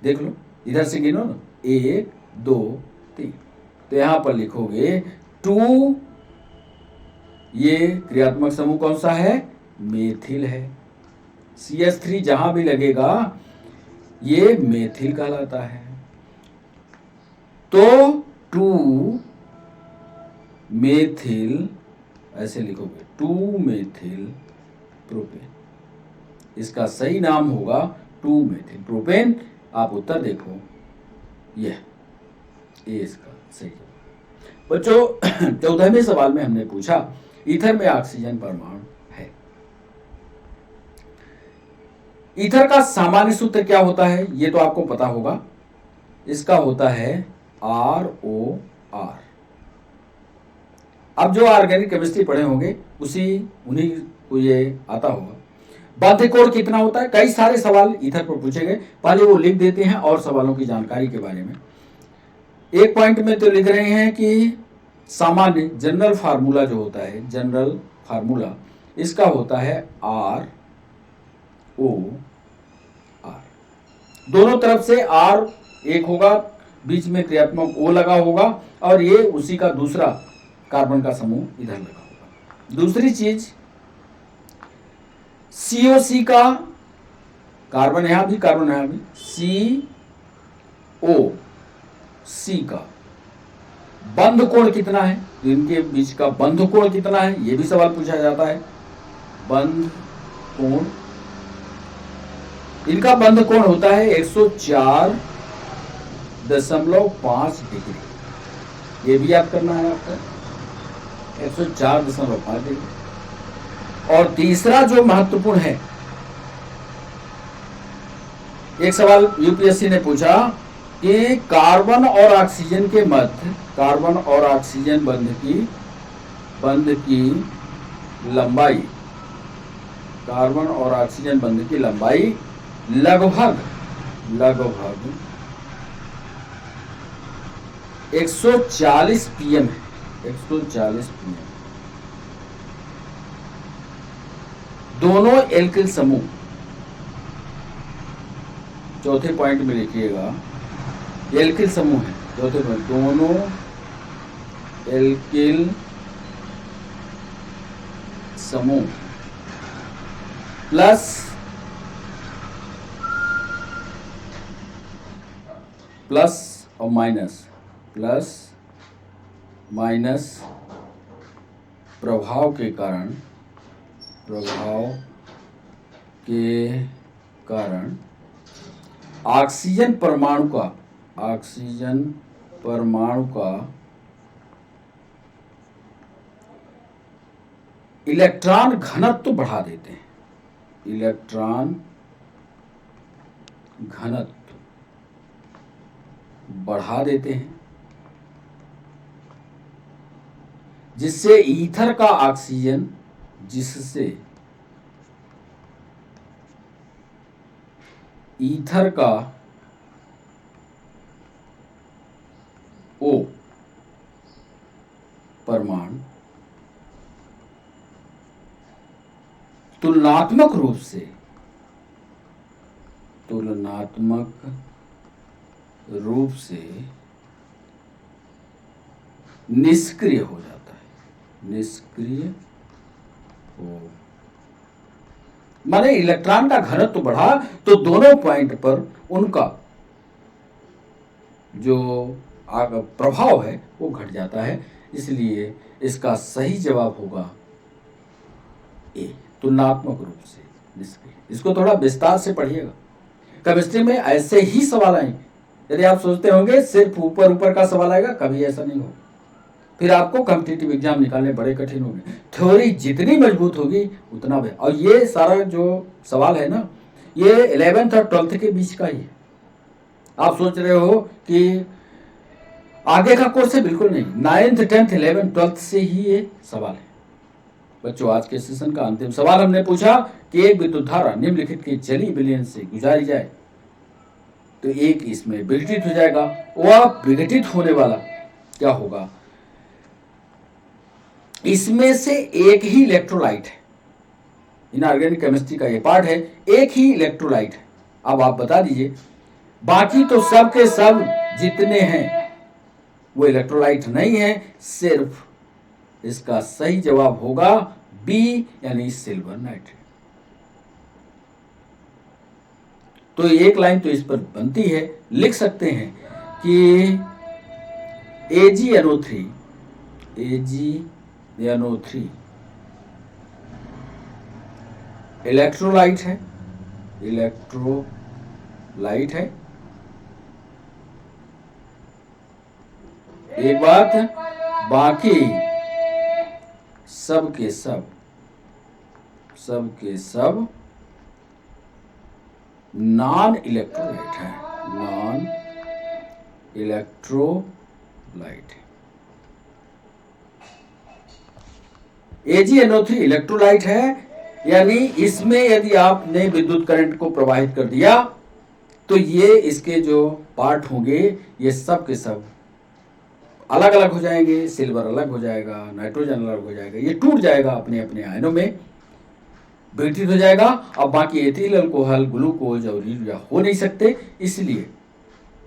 देख लो इधर से गिनो ना, 1 2 3। तो यहां पर लिखोगे 2, ये क्रियात्मक समूह कौन सा है, मेथिल है। CH3 जहां भी लगेगा ये मेथिल कहलाता है। तो 2 मेथिल ऐसे लिखोगे, 2 मेथिल प्रोपेन। इसका सही नाम होगा 2 मेथिल प्रोपेन। आप उत्तर देखो, यह ए इसका सही जवाब। बच्चों 14वें सवाल में हमने पूछा ईथर में ऑक्सीजन परमाणु है। ईथर का सामान्य सूत्र क्या होता है, ये तो आपको पता होगा। इसका होता है ROR। अब जो ऑर्गेनिक केमिस्ट्री पढ़े होंगे उन्हीं को ये आता होगा। बाध्य कोण कितना होता है, कई सारे सवाल ईथर पर पूछे गए, पहले वो लिख देते हैं और सवालों की जानकारी के बारे में। एक पॉइंट में तो लिख रहे हैं कि सामान्य जनरल फार्मूला जो होता है, जनरल फार्मूला इसका होता है ROR। दोनों तरफ से R एक होगा, बीच में क्रियात्मक O लगा होगा, और ये उसी का दूसरा कार्बन का समूह इधर लगा होगा। दूसरी चीज COC का कार्बन यहां भी, कार्बन यहां भी, COC का बंध कोण कितना है, तो इनके बीच का बंध कोण कितना है, यह भी सवाल पूछा जाता है। बंध कोण, इनका बंध कोण होता है 104.5 डिग्री। ये भी याद करना है आपका, 104.5 डिग्री। और तीसरा जो महत्वपूर्ण है, एक सवाल यूपीएससी ने पूछा कि कार्बन और ऑक्सीजन के मध्य, कार्बन और ऑक्सीजन बंध की लंबाई, कार्बन और ऑक्सीजन बंध की लंबाई लगभग 140 pm है, 140 pm। दोनों एल्किल समूह, चौथे पॉइंट में लिखिएगा, एल्किल समूह है चौथे पॉइंट, दोनों एल्किल समूह प्लस और माइनस प्रभाव के कारण ऑक्सीजन परमाणु का इलेक्ट्रॉन घनत्व बढ़ा देते हैं, इलेक्ट्रॉन घनत्व बढ़ा देते हैं, जिससे ईथर का ऑक्सीजन, जिससे ईथर का O परमाणु तुलनात्मक रूप से निष्क्रिय हो जाता है। निष्क्रिय हो माने इलेक्ट्रॉन का घनत्व बढ़ा तो दोनों पॉइंट पर उनका जो प्रभाव है वो घट जाता है। इसलिए इसका सही जवाब होगा ए, तुलनात्मक रूप से निष्क्रिय। इसको थोड़ा विस्तार से पढ़िएगा। केमिस्ट्री में ऐसे ही सवाल आएंगे। यदि आप सोचते होंगे सिर्फ ऊपर ऊपर का सवाल आएगा, कभी ऐसा नहीं होगा। फिर आपको कॉम्पिटिटिव एग्जाम निकालने बड़े कठिन होंगे। थ्योरी जितनी मजबूत होगी उतना बेहतर। और ये सारा जो सवाल है ना, ये 11th और 12th के बीच का ही है। आप सोच रहे हो कि आगे का कोर्स है, बिल्कुल नहीं। 9th 10th 11th 12th से ही ये सवाल है। बच्चों, आज के सेशन का अंतिम सवाल हमने पूछा कि एक विद्युत धारा निम्नलिखित के चली विलयन से गुजारी जाए तो एक इसमें विघटित हो जाएगा। वह विघटित होने वाला क्या होगा? इसमें से एक ही इलेक्ट्रोलाइट है। इनऑर्गेनिक केमिस्ट्री का ये पार्ट है, एक ही इलेक्ट्रोलाइट है। अब आप बता दीजिए, बाकी तो सब के सब जितने हैं वो इलेक्ट्रोलाइट नहीं है। सिर्फ इसका सही जवाब होगा बी, यानी सिल्वर नाइट्रेट। तो एक लाइन तो इस पर बनती है। लिख सकते हैं कि AgNO3 इलेक्ट्रोलाइट है। एक बात, बाकी सब के सब नॉन इलेक्ट्रोलाइट है। नॉन इलेक्ट्रोलाइट है। AgNO3 इलेक्ट्रोलाइट है, यानी इसमें यदि आपने विद्युत करंट को प्रवाहित कर दिया तो ये इसके जो पार्ट होंगे ये सब के सब अलग अलग हो जाएंगे। सिल्वर अलग हो जाएगा, नाइट्रोजन अलग हो जाएगा, ये टूट जाएगा अपने अपने आयनों में, विघटित हो जाएगा। अब बाकी एथिल अल्कोहल, ग्लूकोज और यूरिया हो नहीं सकते, इसलिए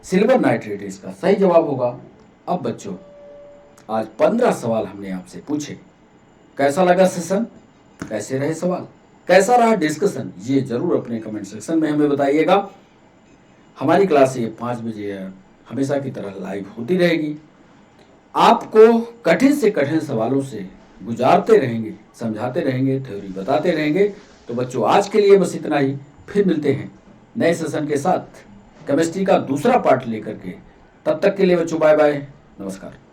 सिल्वर नाइट्रेट इसका सही जवाब होगा। अब बच्चों, आज 15 सवाल हमने आपसे पूछे। कैसा लगा सेशन? कैसे रहे सवाल? कैसा रहा डिस्कशन? ये जरूर अपने कमेंट सेक्शन में हमें बताइएगा। हमारी क्लास ये 5 बजे हमेशा की तरह लाइव होती रहेगी। आपको कठिन से कठिन सवालों से गुजारते रहेंगे, समझाते रहेंगे, थ्योरी बताते रहेंगे। तो बच्चों, आज के लिए बस इतना ही। फिर मिलते हैं नए सेशन के साथ केमिस्ट्री का दूसरा पार्ट लेकर के। तब तक के लिए बच्चों, बाय बाय, नमस्कार।